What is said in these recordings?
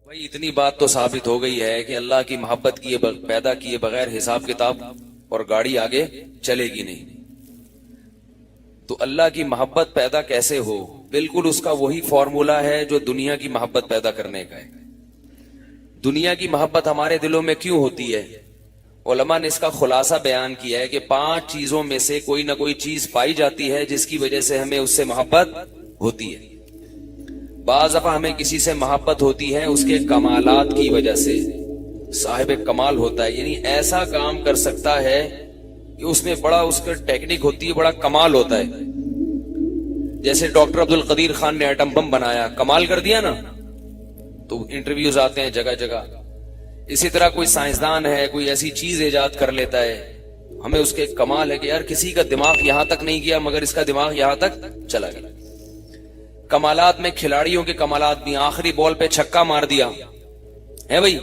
بھائی اتنی بات تو ثابت ہو گئی ہے کہ اللہ کی محبت کیے پیدا کیے بغیر حساب کتاب اور گاڑی آگے چلے گی نہیں. تو اللہ کی محبت پیدا کیسے ہو؟ بالکل اس کا وہی فارمولا ہے جو دنیا کی محبت پیدا کرنے کا ہے. دنیا کی محبت ہمارے دلوں میں کیوں ہوتی ہے؟ علماء نے اس کا خلاصہ بیان کیا ہے کہ 5 چیزوں میں سے کوئی نہ کوئی چیز پائی جاتی ہے جس کی وجہ سے ہمیں اس سے محبت ہوتی ہے. بعض دفعہ ہمیں کسی سے محبت ہوتی ہے اس کے کمالات کی وجہ سے. صاحب کمال ہوتا ہے یعنی ایسا کام کر سکتا ہے کہ اس میں بڑا اس کا ٹیکنک ہوتی ہے, بڑا کمال ہوتا ہے. جیسے ڈاکٹر عبد القدیر خان نے ایٹم بم بنایا, کمال کر دیا نا, تو انٹرویوز آتے ہیں جگہ جگہ. اسی طرح کوئی سائنسدان ہے, کوئی ایسی چیز ایجاد کر لیتا ہے, ہمیں اس کے کمال ہے کہ یار کسی کا دماغ یہاں تک نہیں گیا مگر اس کا دماغ یہاں تک چلا گیا. کمالات میں کھلاڑیوں کے کمالات بھی, آخری بال پہ چھکا مار دیا ہے بھائی,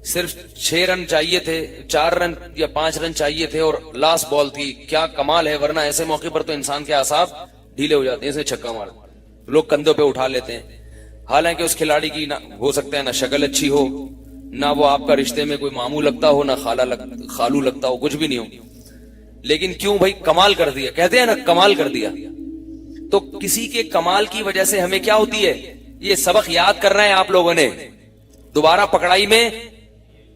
صرف 6 رن چاہیے تھے, 4 رن یا 5 رن چاہیے تھے اور لاسٹ بال تھی, کیا کمال ہے. ورنہ ایسے موقع پر تو انسان کے اعصاب ڈھیلے ہو جاتے ہیں, اسے چھکا مار لوگ کندھوں پہ اٹھا لیتے ہیں. حالانکہ اس کھلاڑی کی نہ ہو سکتا ہے نہ شکل اچھی ہو, نہ وہ آپ کا رشتے میں کوئی ماموں لگتا ہو, نہ خالو لگتا ہو, کچھ بھی نہیں ہو, لیکن کیوں بھائی کمال کر دیا. کہتے ہیں نا کمال کر دیا. تو کسی کے کمال کی وجہ سے ہمیں کیا ہوتی ہے؟ یہ سبق یاد کر رہے ہیں آپ لوگوں نے, دوبارہ پکڑائی میں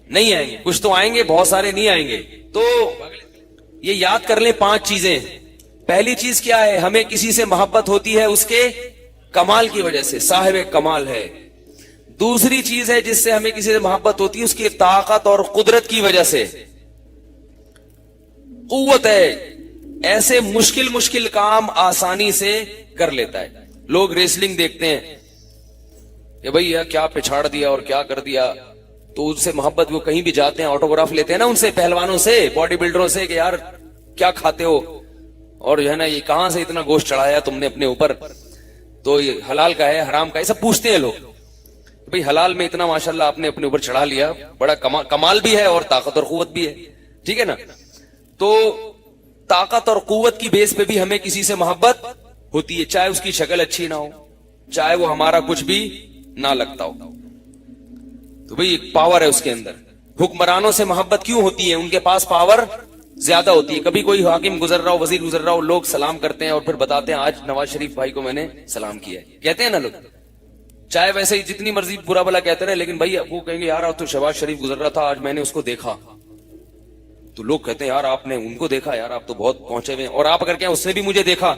نہیں آئیں گے. کچھ تو آئیں گے, بہت سارے نہیں آئیں گے. تو یہ یاد کر لیں 5 چیزیں. پہلی چیز کیا ہے؟ ہمیں کسی سے محبت ہوتی ہے اس کے کمال کی وجہ سے, صاحب کمال ہے. دوسری چیز ہے جس سے ہمیں کسی سے محبت ہوتی ہے اس کی طاقت اور قدرت کی وجہ سے, قوت ہے, ایسے مشکل کام آسانی سے کر لیتا ہے. لوگ ریسلنگ دیکھتے ہیں کہ بھئی کیا پچھاڑ دیا اور کیا کر دیا, تو ان سے محبت, وہ کہیں بھی جاتے ہیں آٹوگراف لیتے ہیں نا ان سے, پہلوانوں سے, باڈی بلڈروں سے, کہ یار کیا کھاتے ہو اور جو ہے نا یہ کہاں سے اتنا گوشت چڑھایا تم نے اپنے اوپر, تو یہ حلال کا ہے حرام کا, یہ سب پوچھتے ہیں لوگ. بھئی حلال میں اتنا ماشاءاللہ آپ نے اپنے اوپر چڑھا لیا, بڑا کمال بھی ہے اور طاقت اور قوت بھی ہے, ٹھیک ہے نا. تو طاقت اور قوت کی بیس پہ بھی ہمیں کسی سے محبت ہوتی ہے, چاہے اس کی شکل اچھی نہ ہو, چاہے وہ ہمارا کچھ بھی نہ لگتا ہو. تو بھئی ایک پاور ہے اس کے اندر. حکمرانوں سے محبت کیوں ہوتی ہے؟ ان کے پاس پاور زیادہ ہوتی ہے. کبھی کوئی حاکم گزر رہا ہو, وزیر گزر رہا ہو, لوگ سلام کرتے ہیں اور پھر بتاتے ہیں آج نواز شریف بھائی کو میں نے سلام کیا ہے, کہتے ہیں نا لوگ, چاہے ویسے ہی جتنی مرضی برا بلا کہتے رہے, لیکن بھائی وہ کہیں گے یار تو شہباز شریف گزر رہا تھا آج میں نے اس کو دیکھا, تو لوگ کہتے ہیں یار آپ نے ان کو دیکھا, یار آپ تو بہت پہنچے ہوئے ہیں, اور آپ اگر کہیں اس نے بھی مجھے دیکھا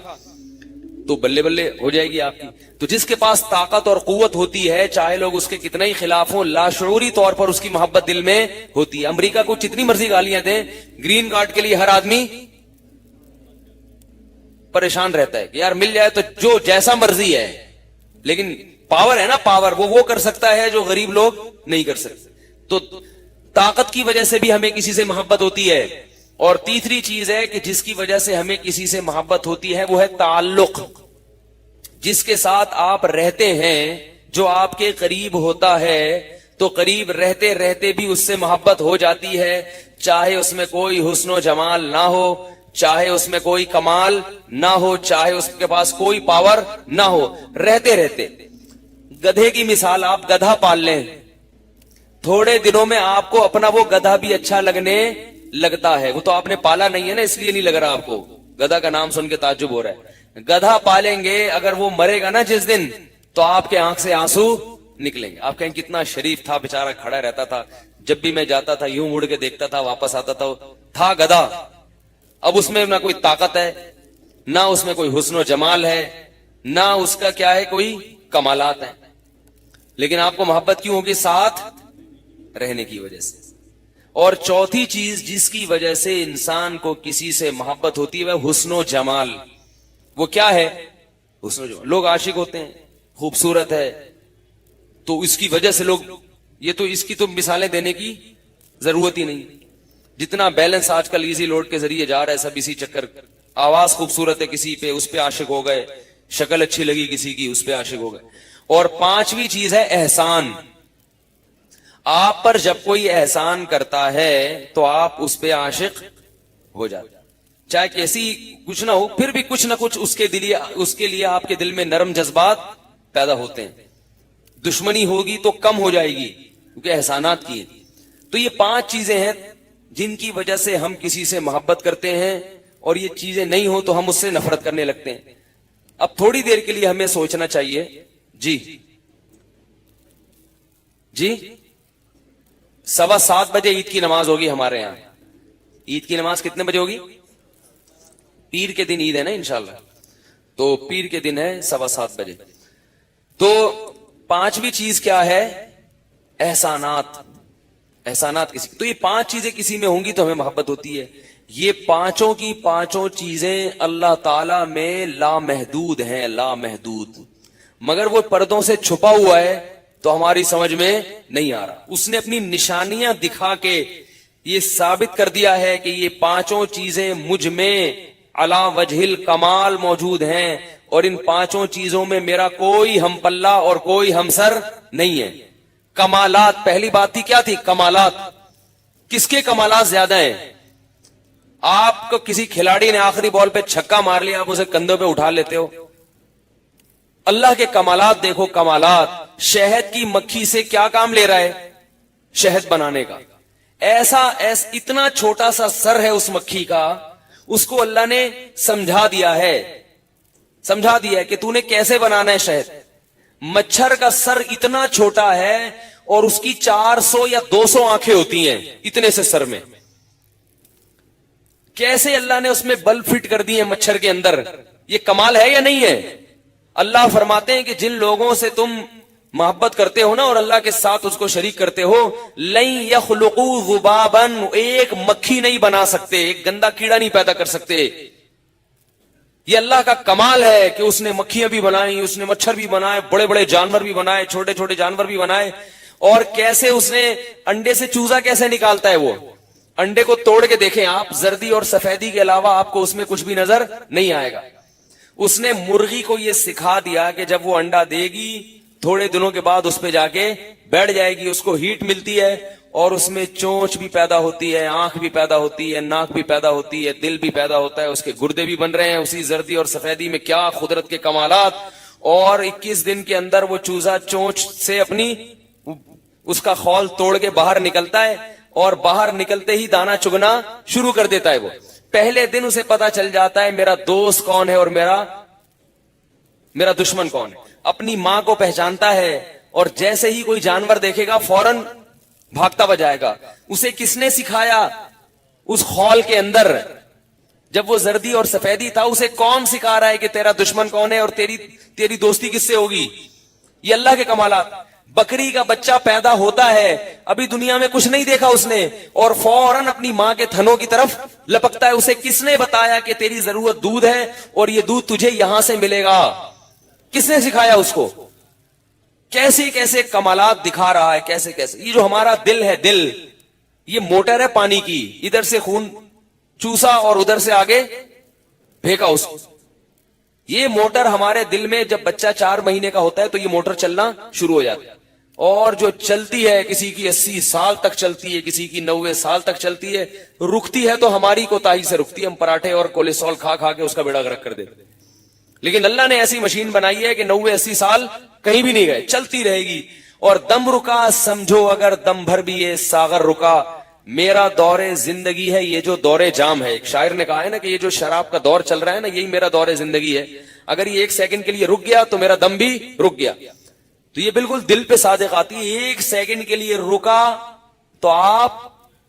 تو بلے بلے ہو جائے گی آپ کی. تو جس کے پاس طاقت اور قوت ہوتی ہے, چاہے لوگ اس کے کتنے ہی خلاف ہوں, لاشعوری طور پر اس کی محبت دل میں ہوتی ہے. امریکہ کو جتنی مرضی گالیاں دیں, گرین کارڈ کے لیے ہر آدمی پریشان رہتا ہے کہ یار مل جائے تو جو جیسا مرضی ہے, لیکن پاور ہے نا, پاور وہ کر سکتا ہے جو غریب لوگ نہیں کر سکتے. تو طاقت کی وجہ سے بھی ہمیں کسی سے محبت ہوتی ہے. اور تیسری چیز ہے کہ جس کی وجہ سے ہمیں کسی سے محبت ہوتی ہے وہ ہے تعلق. جس کے ساتھ آپ رہتے ہیں, جو آپ کے قریب ہوتا ہے, تو قریب رہتے رہتے بھی اس سے محبت ہو جاتی ہے, چاہے اس میں کوئی حسن و جمال نہ ہو, چاہے اس میں کوئی کمال نہ ہو, چاہے اس کے پاس کوئی پاور نہ ہو, رہتے رہتے. گدھے کی مثال, آپ گدھا پال لیں, تھوڑے دنوں میں آپ کو اپنا وہ گدھا بھی اچھا لگنے لگتا ہے. وہ تو آپ نے پالا نہیں ہے نا, اس لیے نہیں لگ رہا آپ کو. گدھا کا نام سن کے تعجب ہو رہا ہے. گدھا پالیں گے, اگر وہ مرے گا نا جس دن, تو آپ کے آنکھ سے آنسو نکلیں گے. آپ کہیں کتنا شریف تھا بیچارہ, کھڑا رہتا تھا, جب بھی میں جاتا تھا یوں مڑ کے دیکھتا تھا, واپس آتا تھا گدھا. اب اس میں نہ کوئی طاقت ہے, نہ اس میں کوئی حسن و جمال ہے, نہ اس کا کیا ہے کوئی کمالات ہیں, لیکن آپ کو محبت کیوں ہوگی؟ ساتھ رہنے کی وجہ سے. اور چوتھی چیز جس کی وجہ سے انسان کو کسی سے محبت ہوتی ہے وہ حسن و جمال. وہ کیا ہے؟ حسن و جمال. لوگ عاشق ہوتے ہیں, خوبصورت ہے, تو اس کی وجہ سے لوگ, یہ تو اس کی تو مثالیں دینے کی ضرورت ہی نہیں. جتنا بیلنس آج کل ایزی لوڈ کے ذریعے جا رہا ہے, سب اسی چکر. آواز خوبصورت ہے کسی پہ, اس پہ عاشق ہو گئے, شکل اچھی لگی کسی کی, اس پہ عاشق ہو گئے. اور 5ویں چیز ہے احسان. آپ پر جب کوئی احسان کرتا ہے تو آپ اس پہ عاشق ہو جاتے, چاہے کیسی کچھ نہ ہو, پھر بھی کچھ نہ کچھ اس کے لیے آپ کے دل میں نرم جذبات پیدا ہوتے ہیں. دشمنی ہوگی تو کم ہو جائے گی کیونکہ احسانات کی ہیں۔ تو یہ 5 چیزیں ہیں جن کی وجہ سے ہم کسی سے محبت کرتے ہیں، اور یہ چیزیں نہیں ہو تو ہم اس سے نفرت کرنے لگتے ہیں۔ اب تھوڑی دیر کے لیے ہمیں سوچنا چاہیے۔ جی 7:15 بجے عید کی نماز ہوگی ہمارے یہاں۔ عید کی نماز کتنے بجے ہوگی؟ پیر کے دن عید ہے نا انشاءاللہ، تو پیر کے دن ہے 7:15 بجے۔ تو 5ویں چیز کیا ہے؟ احسانات۔ احسانات کسی، تو یہ 5 چیزیں کسی میں ہوں گی تو ہمیں محبت ہوتی ہے۔ یہ 5 کی 5 چیزیں اللہ تعالی میں لامحدود ہیں، لامحدود، مگر وہ پردوں سے چھپا ہوا ہے تو ہماری سمجھ میں نہیں آ رہا۔ اس نے اپنی نشانیاں دکھا کے یہ ثابت کر دیا ہے کہ یہ 5 چیزیں مجھ میں علی وجہ الکمال موجود ہیں، اور ان 5 چیزوں میں میرا کوئی ہم پلہ اور کوئی ہمسر نہیں ہے۔ کمالات، پہلی بات تھی کیا تھی؟ کمالات۔ کس کے کمالات زیادہ ہیں؟ آپ کو کسی کھلاڑی نے آخری بال پہ چھکا مار لیا، آپ اسے کندھوں پہ اٹھا لیتے ہو۔ اللہ کے کمالات دیکھو، کمالات۔ شہد کی مکھی سے کیا کام لے رہا ہے؟ شہد بنانے کا۔ ایسا اتنا چھوٹا سا سر ہے اس مکھی کا، اس کو اللہ نے سمجھا دیا ہے کہ تو نے کیسے بنانا ہے شہد۔ مچھر کا سر اتنا چھوٹا ہے اور اس کی 400 یا 200 آنکھیں ہوتی ہیں اتنے سے سر میں۔ کیسے اللہ نے اس میں بلب فٹ کر دی ہے مچھر کے اندر؟ یہ کمال ہے یا نہیں ہے؟ اللہ فرماتے ہیں کہ جن لوگوں سے تم محبت کرتے ہو نا اور اللہ کے ساتھ اس کو شریک کرتے ہو، لن یخلقوا ذبابا، ایک مکھی نہیں بنا سکتے، ایک گندا کیڑا نہیں پیدا کر سکتے۔ یہ اللہ کا کمال ہے کہ اس نے مکھیاں بھی بنائیں، اس نے مچھر بھی بنائے، بڑے بڑے جانور بھی بنائے، چھوٹے چھوٹے جانور بھی بنائے۔ اور کیسے اس نے انڈے سے چوزا کیسے نکالتا ہے؟ وہ انڈے کو توڑ کے دیکھیں آپ، زردی اور سفیدی کے علاوہ آپ کو اس میں کچھ بھی نظر نہیں آئے گا۔ اس نے مرغی کو یہ سکھا دیا کہ جب وہ انڈا دے گی تھوڑے دنوں کے بعد اس پہ جا کے بیٹھ جائے گی، اس کو ہیٹ ملتی ہے اور اس میں چونچ بھی پیدا ہوتی ہے، آنکھ بھی پیدا ہوتی ہے، ناک بھی پیدا ہوتی ہے، دل بھی پیدا ہوتا ہے، اس کے گردے بھی بن رہے ہیں اسی زردی اور سفیدی میں۔ کیا قدرت کے کمالات! اور 21 دن کے اندر وہ چوزا چونچ سے اپنی اس کا خول توڑ کے باہر نکلتا ہے، اور باہر نکلتے ہی دانا چگنا شروع کر دیتا ہے۔ وہ پہلے دن اسے پتا چل جاتا ہے میرا دوست کون ہے اور میرا دشمن کون ہے۔ اپنی ماں کو پہچانتا ہے، اور جیسے ہی کوئی جانور دیکھے گا فوراً بھاگتا ہوا جائے گا۔ اسے کس نے سکھایا؟ اس خول کے اندر جب وہ زردی اور سفیدی تھا، اسے کون سکھا رہا ہے کہ تیرا دشمن کون ہے اور تیری دوستی کس سے ہوگی؟ یہ اللہ کے کمالات۔ بکری کا بچہ پیدا ہوتا ہے، ابھی دنیا میں کچھ نہیں دیکھا اس نے، اور فوراً اپنی ماں کے تھنوں کی طرف لپکتا ہے۔ اسے کس نے بتایا کہ تیری ضرورت دودھ ہے اور یہ دودھ تجھے یہاں سے ملے گا؟ کس نے سکھایا اس کو؟ کیسے کیسے کمالات دکھا رہا ہے، کیسے کیسے۔ یہ جو ہمارا دل ہے، دل یہ موٹر ہے پانی کی، ادھر سے خون چوسا اور ادھر سے آگے پھینکا اس کو۔ یہ موٹر ہمارے دل میں جب بچہ 4 مہینے کا ہوتا ہے تو یہ موٹر چلنا شروع ہو جاتا ہے، اور جو چلتی ہے کسی کی 80 سال تک چلتی ہے، کسی کی 90 سال تک چلتی ہے۔ رکتی ہے تو ہماری کوتاہی سے رکتی ہے، ہم پراٹھے اور کولیسٹرول کھا کھا کے اس کا بیڑا غرق کر دیتے۔ لیکن اللہ نے ایسی مشین بنائی ہے کہ 90-80 سال کہیں بھی نہیں گئے، چلتی رہے گی۔ اور دم رکا سمجھو اگر دم بھر بھی یہ ساغر رکا، میرا دور زندگی ہے یہ جو دور جام ہے۔ ایک شاعر نے کہا ہے نا کہ یہ جو شراب کا دور چل رہا ہے نا، یہی میرا دور زندگی ہے۔ اگر یہ 1 سیکنڈ کے لیے رک گیا تو میرا دم بھی رک گیا۔ تو یہ بالکل دل پہ صادق آتی ہے، 1 سیکنڈ کے لیے رکا تو آپ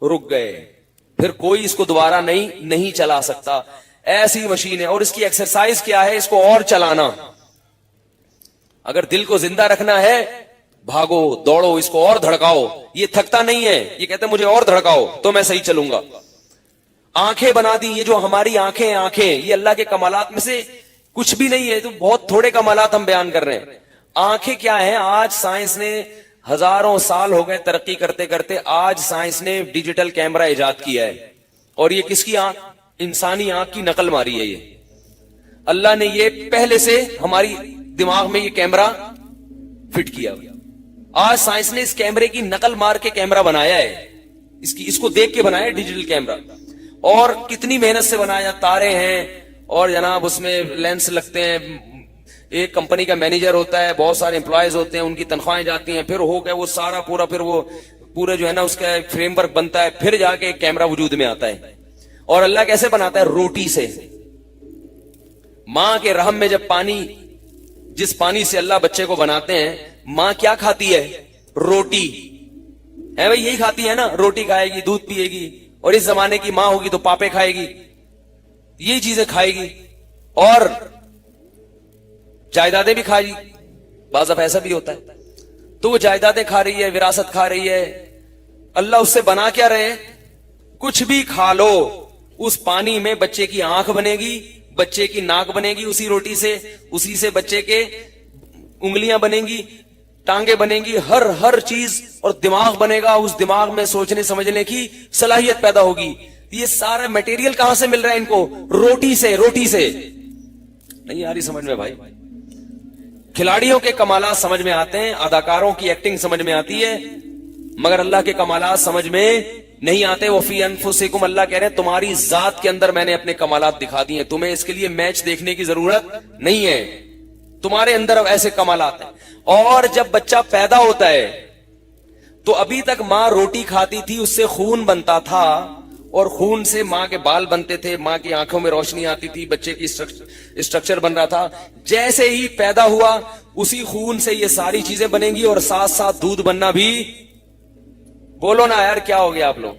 رک گئے، پھر کوئی اس کو دوبارہ نہیں چلا سکتا۔ ایسی مشین ہے، اور اس کی ایکسرسائز کیا ہے؟ اس کو اور چلانا۔ اگر دل کو زندہ رکھنا ہے، بھاگو دوڑو، اس کو اور دھڑکاؤ۔ یہ تھکتا نہیں ہے، یہ کہتے ہیں مجھے اور دھڑکاؤ تو میں صحیح چلوں گا۔ آنکھیں بنا دی، یہ جو ہماری آنکھیں یہ اللہ کے کمالات میں سے کچھ بھی نہیں ہے، تو بہت تھوڑے کمالات ہم بیان کر رہے ہیں۔ آنکھیں کیا ہیں؟ آج سائنس نے ہزاروں سال ہو گئے ترقی کرتے کرتے، آج سائنس نے ڈیجیٹل کیمرہ ایجاد کیا ہے، اور یہ کس کی آنکھ؟ انسانی آنکھ کی نقل ماری ہے۔ یہ اللہ نے یہ پہلے سے ہماری دماغ میں یہ کیمرہ فٹ کیا۔ آج سائنس نے اس کیمرے کی نقل مار کے کیمرہ بنایا ہے، اس کو دیکھ کے بنایا ڈیجیٹل کیمرہ۔ اور کتنی محنت سے بنایا، تارے ہیں اور جناب اس میں لینس لگتے ہیں، ایک کمپنی کا مینیجر ہوتا ہے, بہت سارے امپلائیز ہوتے ہیں, ان کی تنخواہیں جاتی ہیں, پھر ہو گئے وہ سارا پورا, پھر وہ پورے جو ہے نا اس کا فریم ورک بنتا ہے, پھر جا کے ایک کیمرہ وجود میں آتا ہے. اور اللہ کیسے بناتا ہے؟ روٹی سے. ماں کے رحم میں جب پانی, جس پانی سے اللہ بچے کو بناتے ہیں, ماں کیا کھاتی ہے؟ روٹی ہے بھائی, یہی کھاتی ہے نا, روٹی کھائے گی, دودھ پیے گی, اور اس زمانے کی ماں ہوگی تو پاپے کھائے گی, یہ چیزیں کھائے گی, اور جائیدادیں بھی کھائے گی. بعض دفعہ ایسا بھی ہوتا ہے, تو وہ جائیدادیں کھا رہی ہے, وراثت کھا رہی ہے. اللہ اس سے بنا کیا رہے؟ کچھ بھی کھا لو, اس پانی میں بچے کی آنکھ بنے گی, بچے کی ناک بنے گی اسی روٹی سے, اسی سے بچے کے انگلیاں بنیں گی, ٹانگیں بنیں گی, ہر چیز, اور دماغ بنے گا. اس دماغ میں سوچنے سمجھنے کی صلاحیت پیدا ہوگی. یہ سارا میٹیریل کہاں سے مل رہا ہے ان کو؟ روٹی سے. روٹی سے نہیں آ رہی سمجھ میں بھائی؟ کھلاڑیوں کے کمالات سمجھ میں آتے ہیں, اداکاروں کی ایکٹنگ سمجھ میں آتی ہے, مگر اللہ کے کمالات سمجھ میں نہیں آتے. وفی انفسکم, اللہ کہہ رہے ہیں تمہاری ذات کے اندر میں نے اپنے کمالات دکھا دیے, تمہیں اس کے لیے میچ دیکھنے کی ضرورت نہیں ہے, تمہارے اندر اب ایسے کمالات ہیں. اور جب بچہ پیدا ہوتا ہے تو ابھی تک ماں روٹی کھاتی تھی, اس سے خون بنتا تھا, اور خون سے ماں کے بال بنتے تھے, ماں کی آنکھوں میں روشنی آتی تھی, بچے کی اسٹرکچر بن رہا تھا. جیسے ہی پیدا ہوا اسی خون سے یہ ساری چیزیں بنیں گی, اور ساتھ ساتھ دودھ بننا بھی. بولو نا یار, کیا ہو گیا آپ لوگ؟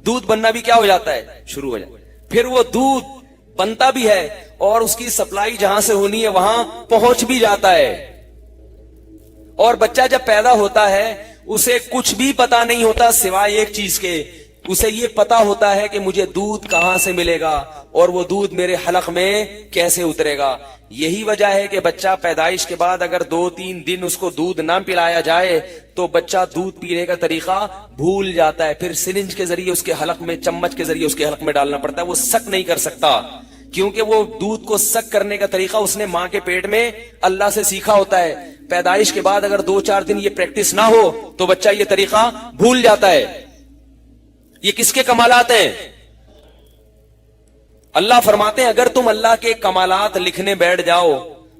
دودھ بننا بھی کیا ہو جاتا ہے؟ شروع ہو جاتا ہے. پھر وہ دودھ بنتا بھی ہے, اور اس کی سپلائی جہاں سے ہونی ہے وہاں پہنچ بھی جاتا ہے. اور بچہ جب پیدا ہوتا ہے اسے کچھ بھی پتا نہیں ہوتا سوائے ایک چیز کے, اسے یہ پتا ہوتا ہے کہ مجھے دودھ کہاں سے ملے گا, اور وہ دودھ میرے حلق میں کیسے اترے گا. یہی وجہ ہے کہ بچہ پیدائش کے بعد اگر 2-3 دن اس کو دودھ نہ پلایا جائے تو بچہ دودھ پینے کا طریقہ بھول جاتا ہے. پھر سرنج کے ذریعے اس کے حلق میں, چمچ کے ذریعے اس کے حلق میں ڈالنا پڑتا ہے. وہ سک نہیں کر سکتا, کیونکہ وہ دودھ کو سک کرنے کا طریقہ اس نے ماں کے پیٹ میں اللہ سے سیکھا ہوتا ہے. پیدائش کے بعد اگر 2-4 دن یہ پریکٹس نہ ہو تو بچہ یہ طریقہ بھول جاتا ہے. یہ کس کے کمالات ہیں؟ اللہ فرماتے ہیں اگر تم اللہ کے کمالات لکھنے بیٹھ جاؤ,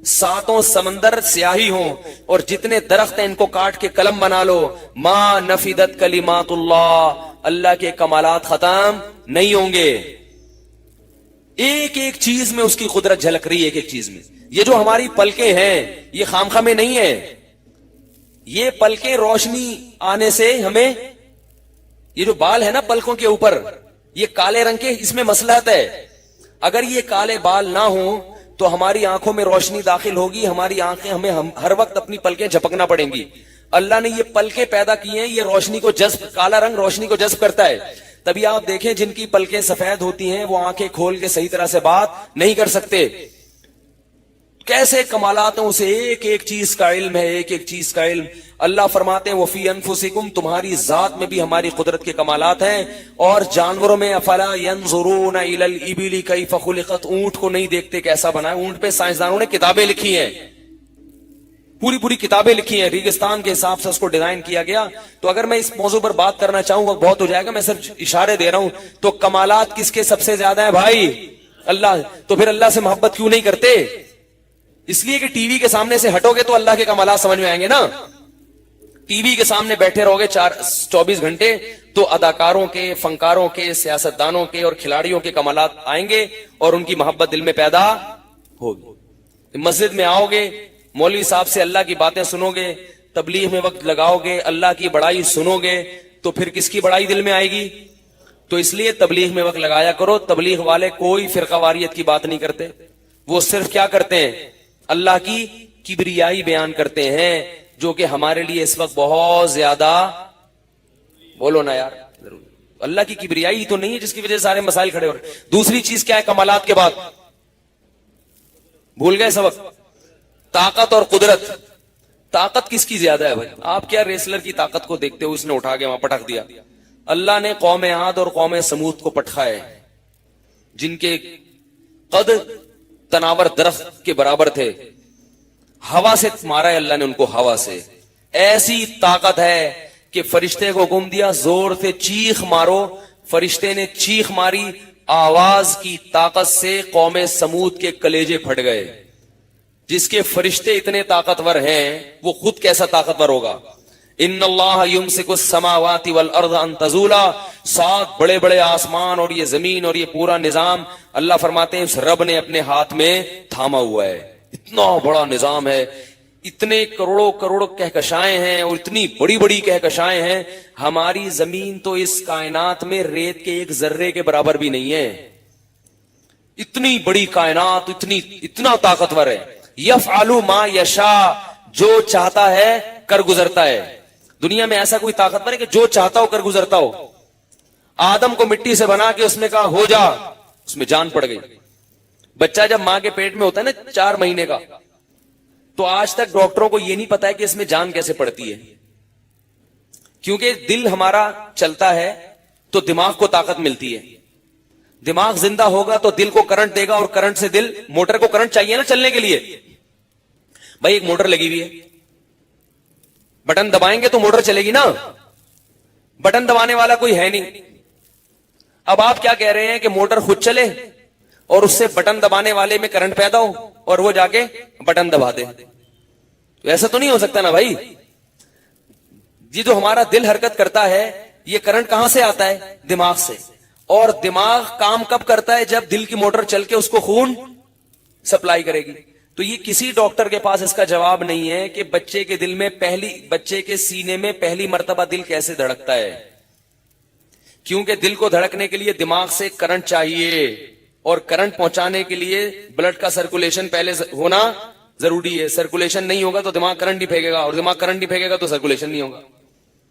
7 سمندر سیاہی ہوں, اور جتنے درخت ہیں ان کو کاٹ کے قلم بنا لو, ما نفدت کلمات اللہ, اللہ کے کمالات ختم نہیں ہوں گے. ایک ایک چیز میں اس کی قدرت جھلک رہی ہے, ایک ایک چیز میں. یہ جو ہماری پلکیں ہیں یہ خامخواہ میں نہیں ہے, یہ پلکیں روشنی آنے سے ہمیں, یہ جو بال ہے نا پلکوں کے اوپر یہ کالے رنگ کے, اس میں مصلحت ہے. اگر یہ کالے بال نہ ہوں تو ہماری آنکھوں میں روشنی داخل ہوگی, ہماری آنکھیں, ہمیں ہر وقت اپنی پلکیں جھپکنا پڑیں گی. اللہ نے یہ پلکیں پیدا کی ہیں, یہ روشنی کو جذب, کالا رنگ روشنی کو جذب کرتا ہے. تبھی آپ دیکھیں جن کی پلکیں سفید ہوتی ہیں وہ آنکھیں کھول کے صحیح طرح سے بات نہیں کر سکتے. کیسے کمالات ہیں, اسے ایک ایک چیز کا علم ہے, ایک ایک چیز کا علم. اللہ فرماتے ہیں وفی انفسکم, تمہاری ذات میں بھی ہماری قدرت کے کمالات ہیں. اور جانوروں میں افلا ینظرون الی الابل کیف خلقت, اونٹ کو نہیں دیکھتے کیسا بنا ہے. اونٹ پہ سائنسدانوں نے کتابیں لکھی ہیں, پوری کتابیں لکھی ہیں, ریگستان کے حساب سے اس کو ڈیزائن کیا گیا. تو اگر میں اس موضوع پر بات کرنا چاہوں گا بہت ہو جائے گا, میں صرف اشارے دے رہا ہوں. تو کمالات کس کے سب سے زیادہ ہیں بھائی؟ اللہ. تو پھر اللہ سے محبت کیوں نہیں کرتے؟ اس لیے کہ ٹی وی کے سامنے سے ہٹو گے تو اللہ کے کمالات سمجھ میں آئیں گے نا. ٹی وی کے سامنے بیٹھے رہو گے 24 گھنٹے تو اداکاروں کے, فنکاروں کے, سیاستدانوں کے اور کھلاڑیوں کے کمالات آئیں گے, اور ان کی محبت دل میں پیدا ہوگی. مسجد میں آؤ گے, مولوی صاحب سے اللہ کی باتیں سنو گے, تبلیغ میں وقت لگاؤ گے, اللہ کی بڑائی سنو گے, تو پھر کس کی بڑائی دل میں آئے گی؟ تو اس لیے تبلیغ میں وقت لگایا کرو. تبلیغ والے کوئی فرقہ واریت کی بات نہیں کرتے, وہ صرف کیا کرتے ہیں؟ اللہ کی کبریائی بیان کرتے ہیں, جو کہ ہمارے لیے اس وقت بہت زیادہ, بولو نا یار, اللہ کی کبریائی تو نہیں ہے جس کی وجہ سے سارے مسائل کھڑے ہو رہے. دوسری چیز کیا ہے کمالات کے بعد؟ بھول گئے سبق؟ طاقت اور قدرت. طاقت کس کی زیادہ ہے بھائی؟ آپ کیا ریسلر کی طاقت کو دیکھتے ہو, اس نے اٹھا کے وہاں پٹک دیا. اللہ نے قوم عاد اور قوم سمود کو پٹکھائے, جن کے قد تناور درخت کے برابر تھے. ہوا سے مارا ہے اللہ نے ان کو, ہوا سے. ایسی طاقت ہے کہ فرشتے کو حکم دیا زور سے چیخ مارو, فرشتے نے چیخ ماری, آواز کی طاقت سے قوم سمود کے کلیجے پھٹ گئے. جس کے فرشتے اتنے طاقتور ہیں وہ خود کیسا طاقتور ہوگا. ان اللہ یمسک السماوات والارض ان تزولا، 7 بڑے بڑے آسمان اور یہ زمین اور یہ پورا نظام اللہ فرماتے ہیں اس رب نے اپنے ہاتھ میں تھاما ہوا ہے. اتنا بڑا نظام ہے، اتنے کروڑوں کروڑ کہکشائیں ہیں اور اتنی بڑی بڑی کہکشائیں ہیں. ہماری زمین تو اس کائنات میں ریت کے ایک ذرے کے برابر بھی نہیں ہے. اتنی بڑی کائنات اتنا طاقتور ہے. یفعل ما یشاء، جو چاہتا ہے کر گزرتا ہے. دنیا میں ایسا کوئی طاقتور ہے کہ جو چاہتا ہو کر گزرتا ہو. آدم کو مٹی سے بنا کے اس نے کہا ہو جا، اس میں جان پڑ گئی. بچہ جب ماں کے پیٹ میں ہوتا ہے نا 4 مہینے کا، تو آج تک ڈاکٹروں کو یہ نہیں پتا ہے کہ اس میں جان کیسے پڑتی ہے. کیونکہ دل ہمارا چلتا ہے تو دماغ کو طاقت ملتی ہے. دماغ زندہ ہوگا تو دل کو کرنٹ دے گا، اور کرنٹ سے دل، موٹر کو کرنٹ چاہیے نا چلنے کے لیے. بھائی ایک موٹر لگی ہوئی ہے، بٹن دبائیں گے تو موٹر چلے گی نا. بٹن دبانے والا کوئی ہے نہیں. اب آپ کیا کہہ رہے ہیں کہ موٹر خود چلے اور اس سے بٹن دبانے والے میں کرنٹ پیدا ہو اور وہ جا کے بٹن دبا دے؟ ایسا تو نہیں ہو سکتا نا بھائی. یہ جو ہمارا دل حرکت کرتا ہے یہ کرنٹ کہاں سے آتا ہے؟ دماغ سے. اور دماغ کام کب کرتا ہے؟ جب دل کی موٹر چل کے اس کو خون سپلائی کرے گی. تو یہ کسی ڈاکٹر کے پاس اس کا جواب نہیں ہے کہ بچے کے دل میں بچے کے سینے میں پہلی مرتبہ دل کیسے دھڑکتا ہے. کیونکہ دل کو دھڑکنے کے لیے دماغ سے کرنٹ چاہیے، اور کرنٹ پہنچانے کے لیے بلڈ کا سرکولیشن پہلے ہونا ضروری ہے. سرکولیشن نہیں ہوگا تو دماغ کرنٹ نہیں پھینکے گا، اور دماغ کرنٹ نہیں پھینکے گا تو سرکولیشن نہیں ہوگا.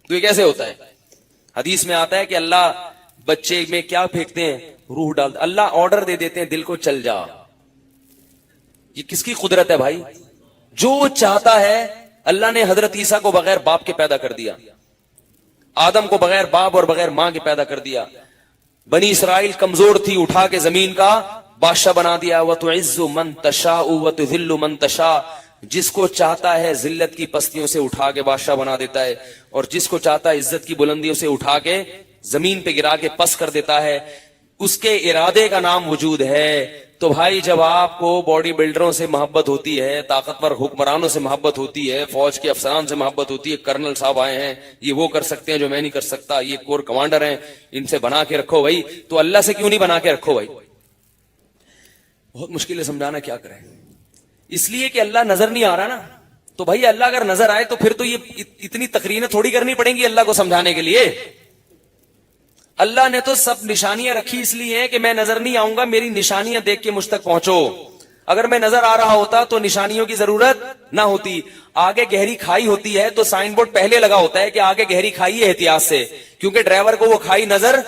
تو یہ کیسے ہوتا ہے؟ حدیث میں آتا ہے کہ اللہ بچے میں کیا پھینکتے ہیں؟ روح ڈال. اللہ آرڈر دے دیتے ہیں دل کو چل جا. یہ کس کی قدرت ہے بھائی؟ جو چاہتا ہے. اللہ نے حضرت عیسیٰ کو بغیر باپ کے پیدا کر دیا، آدم کو بغیر باپ اور بغیر ماں کے پیدا کر دیا. بنی اسرائیل کمزور تھی، اٹھا کے زمین کا بادشاہ بنا دیا. وَتُعِزُّ مَن تَشَاءُ وَتُذِلُّ مَن تَشَاءُ، جس کو چاہتا ہے ذلت کی پستیوں سے اٹھا کے بادشاہ بنا دیتا ہے، اور جس کو چاہتا ہے عزت کی بلندیوں سے اٹھا کے زمین پہ گرا کے پس کر دیتا ہے. اس کے ارادے کا نام وجود ہے. تو بھائی جب آپ کو باڈی بلڈروں سے محبت ہوتی ہے، طاقتور حکمرانوں سے محبت ہوتی ہے، فوج کے افسران سے محبت ہوتی ہے، کرنل صاحب آئے ہیں یہ وہ کر سکتے ہیں جو میں نہیں کر سکتا، یہ کور کمانڈر ہیں ان سے بنا کے رکھو بھائی، تو اللہ سے کیوں نہیں بنا کے رکھو بھائی؟ بہت مشکل ہے سمجھانا، کیا کریں. اس لیے کہ اللہ نظر نہیں آ رہا نا. تو بھائی اللہ اگر نظر آئے تو پھر تو یہ اتنی تقریریں تھوڑی کرنی پڑیں گی اللہ کو سمجھانے کے لیے. اللہ نے تو سب نشانیاں رکھی اس لیے ہیں کہ میں نظر نہیں آؤں گا، میری نشانیاں دیکھ کے مجھ تک پہنچو. اگر میں نظر آ رہا ہوتا تو نشانیوں کی ضرورت نہ ہوتی. آگے گہری کھائی ہوتی ہے تو سائن بورڈ پہلے لگا ہوتا ہے کہ آگے گہری کھائی ہے، احتیاط سے، کیونکہ ڈرائیور کو وہ کھائی نظر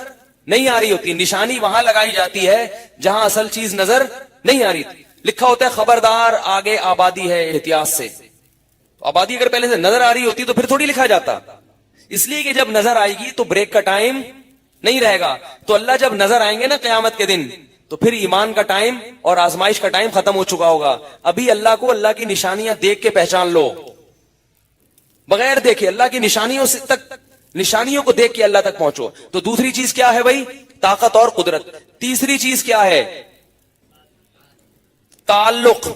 نہیں آ رہی ہوتی. نشانی وہاں لگائی جاتی ہے جہاں اصل چیز نظر نہیں آ رہی. لکھا ہوتا ہے خبردار آگے آبادی ہے، احتیاط سے. آبادی اگر پہلے سے نظر آ رہی ہوتی تو پھر تھوڑی لکھا جاتا. اس لیے کہ جب نظر آئے گی تو بریک کا ٹائم نہیں رہے گا. تو اللہ جب نظر آئیں گے نا قیامت کے دن تو پھر ایمان کا ٹائم اور آزمائش کا ٹائم ختم ہو چکا ہوگا. ابھی اللہ کو اللہ کی نشانیاں دیکھ کے پہچان لو، بغیر دیکھے اللہ کی نشانیوں سے تک، نشانیوں کو دیکھ کے اللہ تک پہنچو. تو دوسری چیز کیا ہے بھائی؟ طاقت اور قدرت. تیسری چیز کیا ہے؟ تعلق.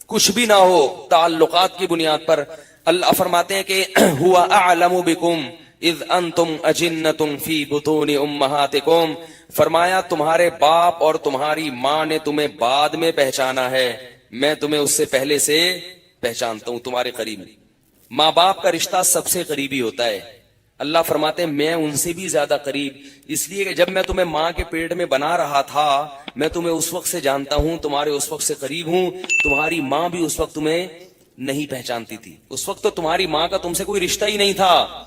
کچھ بھی نہ ہو، تعلقات کی بنیاد پر. اللہ فرماتے ہیں کہ ہوا اعلم بکم اذ انتم اجنۃ فی بطون امہاتکم، فرمایا تمہارے باپ اور تمہاری ماں نے تمہیں بعد میں پہچانا ہے، میں تمہیں اس سے پہلے سے پہچانتا ہوں، تمہارے قریب. ماں باپ کا رشتہ سب سے قریبی ہوتا ہے. اللہ فرماتے ہیں میں ان سے بھی زیادہ قریب، اس لیے کہ جب میں تمہیں ماں کے پیٹ میں بنا رہا تھا میں تمہیں اس وقت سے جانتا ہوں، تمہارے اس وقت سے قریب ہوں. تمہاری ماں بھی اس وقت تمہیں نہیں پہچانتی تھی، اس وقت تو تمہاری ماں کا تم سے کوئی رشتہ ہی نہیں تھا،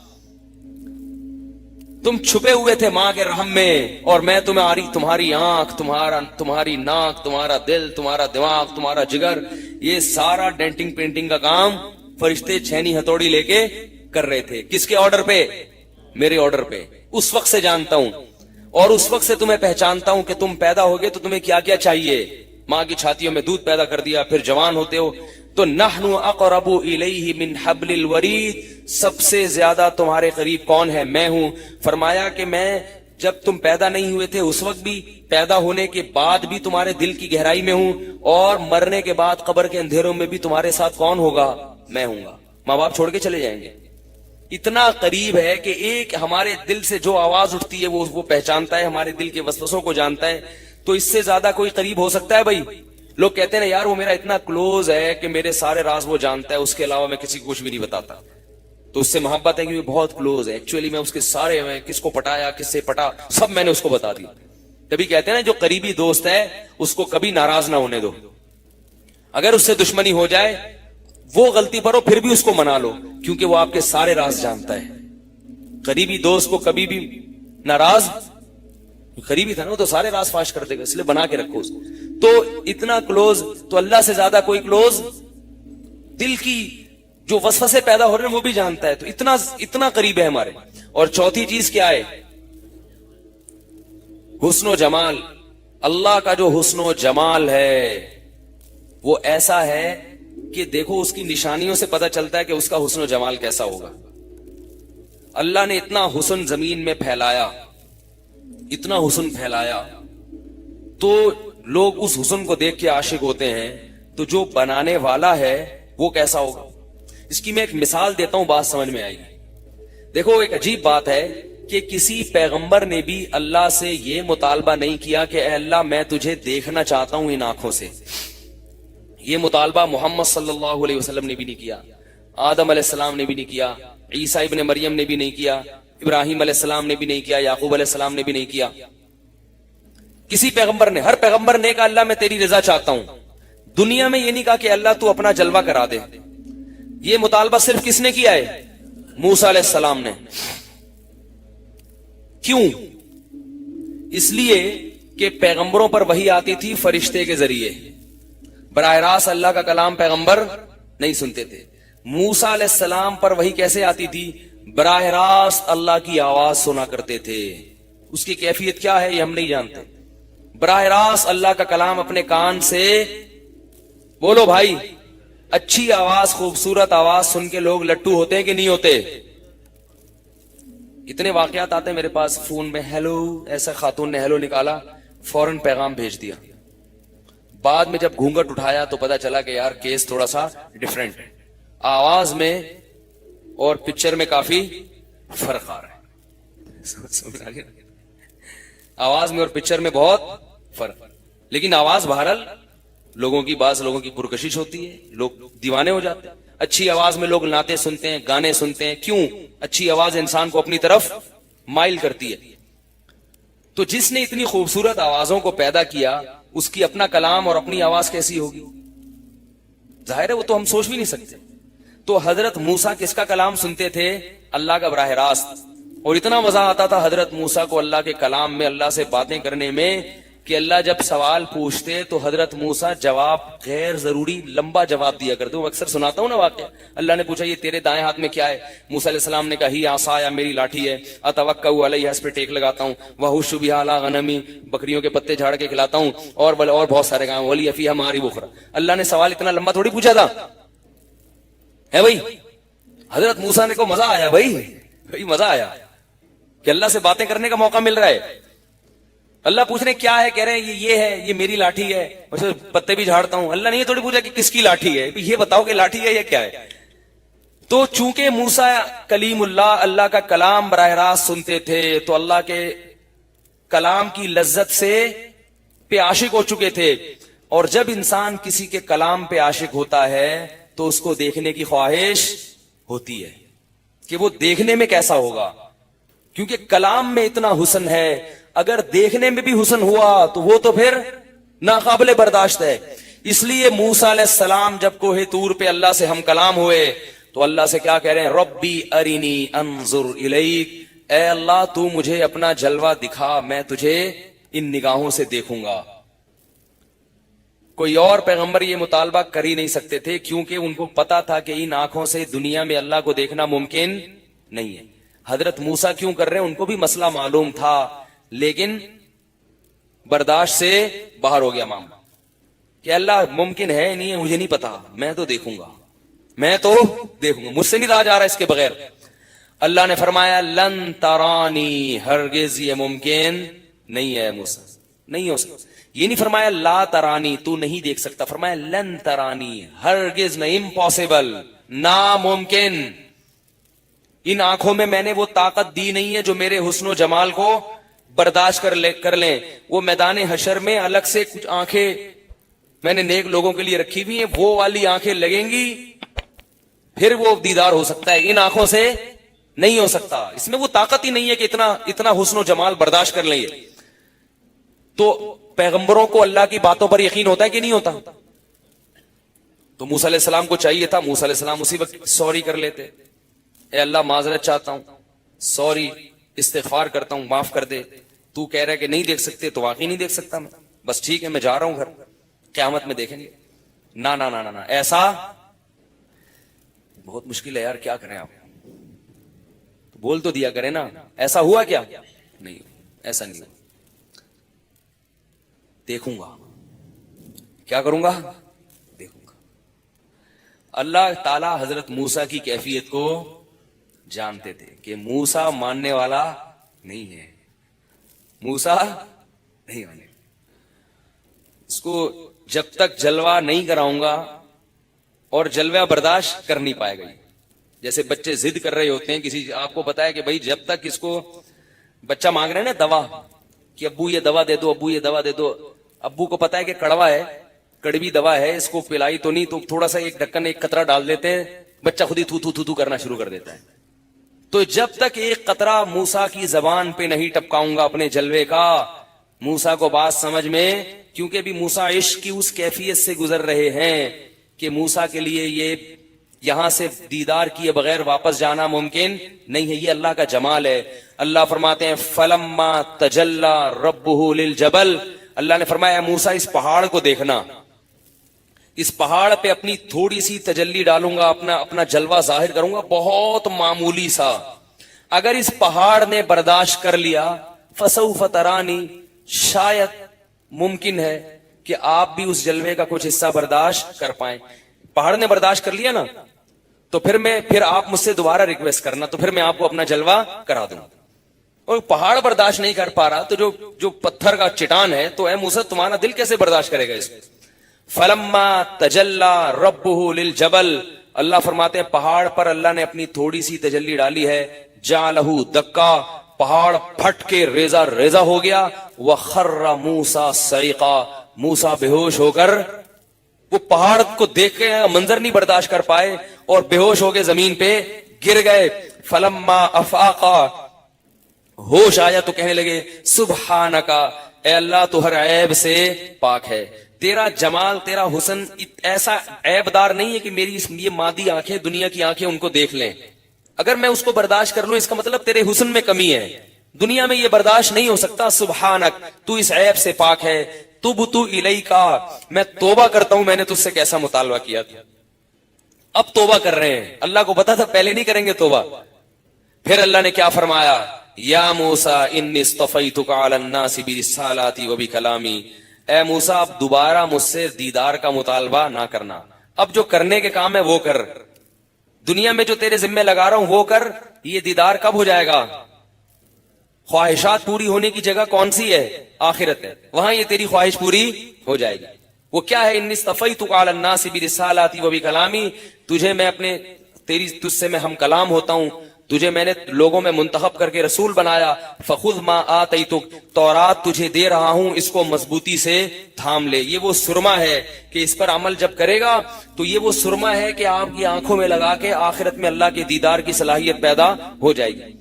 تم چھپے ہوئے تھے ماں کے رحم میں. اور میں تمہاری آنکھ، تمہاری ناک، تمہارا دل، تمہارا دماغ، تمہارا جگر، یہ سارا ڈینٹنگ پینٹنگ کا کام فرشتے چھینی ہتھوڑی لے کے کر رہے تھے. کس کے آرڈر پہ؟ میرے آرڈر پہ. اس وقت سے جانتا ہوں اور اس وقت سے تمہیں پہچانتا ہوں کہ تم پیدا ہوگے تو تمہیں کیا کیا چاہیے. ماں کی چھاتیوں میں دودھ پیدا کر دیا، پھر جوان ہوتے ہو تو نحن اقرب الیہ من حبل الورید، سب سے زیادہ تمہارے قریب کون ہے؟ میں ہوں. فرمایا کہ میں جب تم پیدا نہیں ہوئے تھے اس وقت بھی، پیدا ہونے کے بعد بھی تمہارے دل کی گہرائی میں ہوں، اور مرنے کے بعد قبر کے اندھیروں میں بھی تمہارے ساتھ کون ہوگا؟ میں ہوں گا۔ ماں باپ چھوڑ کے چلے جائیں گے، اتنا قریب ہے کہ ایک ہمارے دل سے جو آواز اٹھتی ہے وہ پہچانتا ہے، ہمارے دل کے وسوسوں کو جانتا ہے۔ تو اس سے زیادہ کوئی قریب ہو سکتا ہے؟ بھائی لوگ کہتے ہیں نا یار وہ میرا اتنا کلوز ہے کہ میرے سارے راز وہ جانتا ہے، اس کے علاوہ میں کسی کو کچھ بھی نہیں بتاتا، تو اس سے محبت ہے کہ وہ بہت کلوز ہے، ایکچولی میں اس کے سارے، میں کس کو پٹایا، کس سے پٹا، سب میں نے اس کو بتا دیا۔ تبھی کہتے ہیں نا جو قریبی دوست ہے اس کو کبھی ناراض نہ ہونے دو، اگر اس سے دشمنی ہو جائے، وہ غلطی پر ہو پھر بھی اس کو منا لو، کیونکہ وہ آپ کے سارے راز جانتا ہے۔ قریبی دوست کو کبھی بھی ناراض، قریبی تھا نا وہ تو سارے راز فاش کر دے گا، اس لیے بنا کے رکھو اس کو۔ تو اتنا کلوز، تو اللہ سے زیادہ کوئی کلوز، دل کی جو وسوسے پیدا ہو رہے ہیں وہ بھی جانتا ہے، تو اتنا قریب ہے ہمارے۔ اور چوتھی چیز کیا ہے؟ حسن و جمال۔ اللہ کا جو حسن و جمال ہے وہ ایسا ہے کہ دیکھو اس کی نشانیوں سے پتہ چلتا ہے کہ اس کا حسن و جمال کیسا ہوگا۔ اللہ نے اتنا حسن زمین میں پھیلایا، اتنا حسن پھیلایا، تو لوگ اس حسن کو دیکھ کے عاشق ہوتے ہیں، تو جو بنانے والا ہے وہ کیسا ہوگا؟ اس کی میں ایک مثال دیتا ہوں، بات سمجھ میں آئے گی۔ دیکھو ایک عجیب بات ہے کہ کسی پیغمبر نے بھی اللہ سے یہ مطالبہ نہیں کیا کہ اے اللہ میں تجھے دیکھنا چاہتا ہوں ان آنکھوں سے۔ یہ مطالبہ محمد صلی اللہ علیہ وسلم نے بھی نہیں کیا، آدم علیہ السلام نے بھی نہیں کیا، عیسیٰ ابن مریم نے بھی نہیں کیا، ابراہیم علیہ السلام نے بھی نہیں کیا، یعقوب علیہ السلام نے بھی نہیں کیا۔ کسی پیغمبر نے، ہر پیغمبر نے کہا اللہ میں تیری رضا چاہتا ہوں۔ دنیا میں یہ نہیں کہا کہ اللہ تو اپنا جلوہ کرا دے۔ یہ مطالبہ صرف کس نے کیا ہے؟ موسیٰ علیہ السلام نے۔ کیوں؟ اس لیے کہ پیغمبروں پر وحی آتی تھی فرشتے کے ذریعے، براہ راست اللہ کا کلام پیغمبر نہیں سنتے تھے۔ موسیٰ علیہ السلام پر وحی کیسے آتی تھی؟ براہ راست اللہ کی آواز سنا کرتے تھے۔ اس کی کیفیت کیا ہے یہ ہم نہیں جانتے۔ براہ راست اللہ کا کلام اپنے کان سے، بولو بھائی، اچھی آواز، خوبصورت آواز سن کے لوگ لٹو ہوتے ہیں کہ نہیں ہوتے؟ اتنے واقعات آتے ہیں میرے پاس فون میں، ہیلو، ایسا خاتون نے ہیلو نکالا، فوراً پیغام بھیج دیا۔ بعد میں جب گھونگٹ اٹھایا تو پتا چلا کہ یار کیس تھوڑا سا ڈیفرنٹ ہے، آواز میں اور پکچر میں کافی فرق آ رہا ہے۔ آواز میں اور پکچر میں بہت فرق، لیکن آواز بہرحال لوگوں کی، بعض لوگوں کی پرکشش ہوتی ہے، لوگ دیوانے ہو جاتے ہیں۔ اچھی آواز میں لوگ نعتیں سنتے ہیں، گانے سنتے ہیں، کیوں؟ اچھی آواز انسان کو اپنی طرف مائل کرتی ہے۔ تو جس نے اتنی خوبصورت آوازوں کو پیدا کیا، اس کی اپنا کلام اور اپنی آواز کیسی ہوگی؟ ظاہر ہے وہ تو ہم سوچ بھی نہیں سکتے۔ تو حضرت موسیٰ کس کا کلام سنتے تھے؟ اللہ کا براہ راست۔ اور اتنا مزہ آتا تھا حضرت موسیٰ کو اللہ کے کلام میں، اللہ سے باتیں کرنے میں، کہ اللہ جب سوال پوچھتے تو حضرت موسیٰ جواب غیر ضروری لمبا جواب دیا کرتے۔ وہ اکثر سناتا ہوں نا واقعہ، اللہ نے پوچھا یہ تیرے دائیں ہاتھ میں کیا ہے؟ موسیٰ علیہ السلام نے کہا ہی عصایا، میری لاٹھی ہے، اتوکأ علیہا، اس پہ ٹیک لگاتا ہوں، وأحش بہا علی غنمی، بکریوں کے پتے جھاڑ کے کھلاتا ہوں، اور بہت سارے کام، ولی فیہا مآرب اخری۔ اللہ نے سوال اتنا لمبا تھوڑی پوچھا تھا، ہے بھائی؟ حضرت موسیٰ نے کو مزہ آیا، بھائی مزہ آیا کہ اللہ سے باتیں کرنے کا موقع مل رہا ہے۔ اللہ پوچھ رہے کیا ہے، کہہ رہے ہیں یہ ہے، یہ میری لاٹھی ہے، اور پتے بھی جھاڑتا ہوں۔ اللہ نے یہ تھوڑی پوچھا کہ کس کی لاٹھی ہے، یہ بتاؤ کہ لاٹھی ہے یا کیا ہے۔ تو چونکہ موسیٰ کلیم اللہ، اللہ کا کلام براہ راست سنتے تھے، تو اللہ کے کلام کی لذت سے پہ عاشق ہو چکے تھے۔ اور جب انسان کسی کے کلام پہ عاشق ہوتا ہے تو اس کو دیکھنے کی خواہش ہوتی ہے کہ وہ دیکھنے میں کیسا ہوگا، کیونکہ کلام میں اتنا حسن ہے۔ اگر دیکھنے میں بھی حسن ہوا تو وہ تو پھر ناقابل برداشت ہے۔ اس لیے موسیٰ علیہ السلام جب کوہ طور پہ اللہ سے ہم کلام ہوئے تو اللہ سے کیا کہہ رہے ہیں؟ ربی ارینی انظر الیک، اے اللہ تو مجھے اپنا جلوہ دکھا، میں تجھے ان نگاہوں سے دیکھوں گا۔ کوئی اور پیغمبر یہ مطالبہ کر ہی نہیں سکتے تھے، کیونکہ ان کو پتا تھا کہ ان آنکھوں سے دنیا میں اللہ کو دیکھنا ممکن نہیں ہے۔ حضرت موسیٰ کیوں کر رہے ہیں؟ ان کو بھی مسئلہ معلوم تھا، لیکن برداشت سے باہر ہو گیا معاملہ کہ اللہ ممکن ہے نہیں ہے، مجھے نہیں پتا، میں تو دیکھوں گا، مجھ سے نہیں رہا جا رہا اس کے بغیر۔ اللہ نے فرمایا لن ترانی، ہرگز یہ ممکن نہیں ہے موسیٰ، نہیں ہو سکتا. یہ نہیں فرمایا لا ترانی، تو نہیں دیکھ سکتا، فرمایا لن ترانی، ہرگز نہیں، امپاسبل، ناممکن. ان آنکھوں میں میں نے وہ طاقت دی نہیں ہے جو میرے حسن و جمال کو برداشت کر لیں. وہ میدان حشر میں الگ سے کچھ آنکھیں میں نے نیک لوگوں کے لیے رکھی ہوئی ہیں، وہ والی آنکھیں لگیں گی پھر وہ دیدار ہو سکتا ہے. ان آنکھوں سے نہیں ہو سکتا، اس میں وہ طاقت ہی نہیں ہے کہ اتنا حسن و جمال برداشت کر لیں. تو پیغمبروں کو اللہ کی باتوں پر یقین ہوتا ہے کہ نہیں ہوتا؟ تو موسیٰ علیہ السلام کو چاہیے تھا، موسیٰ علیہ السلام اسی وقت سوری کر لیتے، اے اللہ معذرت چاہتا ہوں، سوری، استغفار کرتا ہوں، معاف کر دے. تو کہہ رہا ہے کہ نہیں دیکھ سکتے تو واقعی نہیں دیکھ سکتا میں، بس ٹھیک ہے میں جا رہا ہوں گھر، قیامت میں دیکھیں گے. نا نا نا نا نا، ایسا بہت مشکل ہے یار، کیا کریں آپ؟ تو بول تو دیا کریں نا. ایسا ہوا کیا؟ نہیں، ایسا نہیں ہوا. دیکھوں گا، کیا کروں گا؟ دیکھوں گا. اللہ تعالی حضرت موسیٰ کی کیفیت کو جانتے تھے کہ موسیٰ ماننے والا نہیں ہے، موسیٰ نہیں مانے. اس کو جب تک جلوہ نہیں کراؤں گا، اور جلوہ برداشت کر نہیں پائے گا. جیسے بچے ضد کر رہے ہوتے ہیں کسی، آپ کو پتا ہے کہ بھائی جب تک اس کو بچہ مانگ رہے ہیں نا دوا، کہ ابو یہ دوا دے دو، ابو یہ دوا دے دو، ابو کو پتا ہے کہ کڑوا ہے، کڑوی دوا ہے، اس کو پلائی تو نہیں، تو تھوڑا سا ایک ڈھکن ایک قطرہ ڈال دیتے ہیں، بچہ خود ہی تھو تھو تھو تھو کرنا شروع کر دیتا ہے. تو جب تک ایک قطرہ موسیٰ کی زبان پہ نہیں ٹپکاؤں گا اپنے جلوے کا، موسیٰ کو بات سمجھ میں، کیونکہ بھی موسیٰ عشق کی اس کیفیت سے گزر رہے ہیں کہ موسیٰ کے لیے یہ یہاں سے دیدار کیے بغیر واپس جانا ممکن نہیں ہے. یہ اللہ کا جمال ہے. اللہ فرماتے ہیں فلما تجلی ربہ للجبل، اللہ نے فرمایا موسیٰ اس پہاڑ کو دیکھنا، اس پہاڑ پہ اپنی تھوڑی سی تجلی ڈالوں گا، اپنا جلوہ ظاہر کروں گا، بہت معمولی سا. اگر اس پہاڑ نے برداشت کر لیا، فسوف ترانی، شاید ممکن ہے کہ آپ بھی اس جلوے کا کچھ حصہ برداشت کر پائیں. پہاڑ نے برداشت کر لیا نا، تو پھر آپ مجھ سے دوبارہ ریکویسٹ کرنا، تو پھر میں آپ کو اپنا جلوہ کرا دوں. اور پہاڑ برداشت نہیں کر پا رہا تو جو پتھر کا چٹان ہے، تو اے موسیٰ تمہارا دل کیسے برداشت کرے گا اس کو؟ فلما تجلی ربہ للجبل، اللہ فرماتے ہیں پہاڑ پر اللہ نے اپنی تھوڑی سی تجلی ڈالی ہے، جعلہ دکا، پہاڑ پھٹ کے ریزہ ریزہ ہو گیا. وخر موسیٰ صعقا، موسیٰ بے ہوش ہو کر، وہ پہاڑ کو دیکھ کے منظر نہیں برداشت کر پائے اور بے ہوش ہو کے زمین پہ گر گئے. فلما افاقا، ہوش آیا تو کہنے لگے سبحانکا، اے اللہ تو ہر عیب سے پاک ہے، تیرا جمال تیرا حسن ایسا عیب دار نہیں ہے کہ میری یہ مادی آنکھیں، دنیا کی آنکھیں ان کو دیکھ لیں. اگر میں اس کو برداشت کر لوں اس کا مطلب تیرے حسن میں کمی ہے، دنیا میں یہ برداشت نہیں ہو سکتا. سبحانک، تو اس عیب سے پاک ہے. تبت الیکا، میں توبہ کرتا ہوں، میں نے تجھ سے کیسا مطالبہ کیا تھا، اب توبہ کر رہے ہیں. اللہ کو پتا تھا پہلے نہیں کریں گے توبہ. پھر اللہ نے کیا فرمایا، یا موسیٰ انی اصطفیتک علی الناس برسالاتی و بکلامی، اے موسیٰ اب دوبارہ مجھ سے دیدار کا مطالبہ نہ کرنا، اب جو کرنے کے کام ہے وہ کر، دنیا میں جو تیرے ذمہ لگا رہا ہوں وہ کر. یہ دیدار کب ہو جائے گا؟ خواہشات پوری ہونے کی جگہ کون سی ہے؟ آخرت ہے، وہاں یہ تیری خواہش پوری ہو جائے گی. وہ کیا ہے؟ انی اصطفیتک علی الناس برسالاتی و بکلامی، تجھے میں تجھ سے میں ہم کلام ہوتا ہوں، تجھے میں نے لوگوں میں منتخب کر کے رسول بنایا. فخذ ما آتیتک، تورات تجھے دے رہا ہوں، اس کو مضبوطی سے تھام لے. یہ وہ سرما ہے کہ اس پر عمل جب کرے گا تو یہ وہ سرما ہے کہ آپ کی آنکھوں میں لگا کے آخرت میں اللہ کے دیدار کی صلاحیت پیدا ہو جائے گی.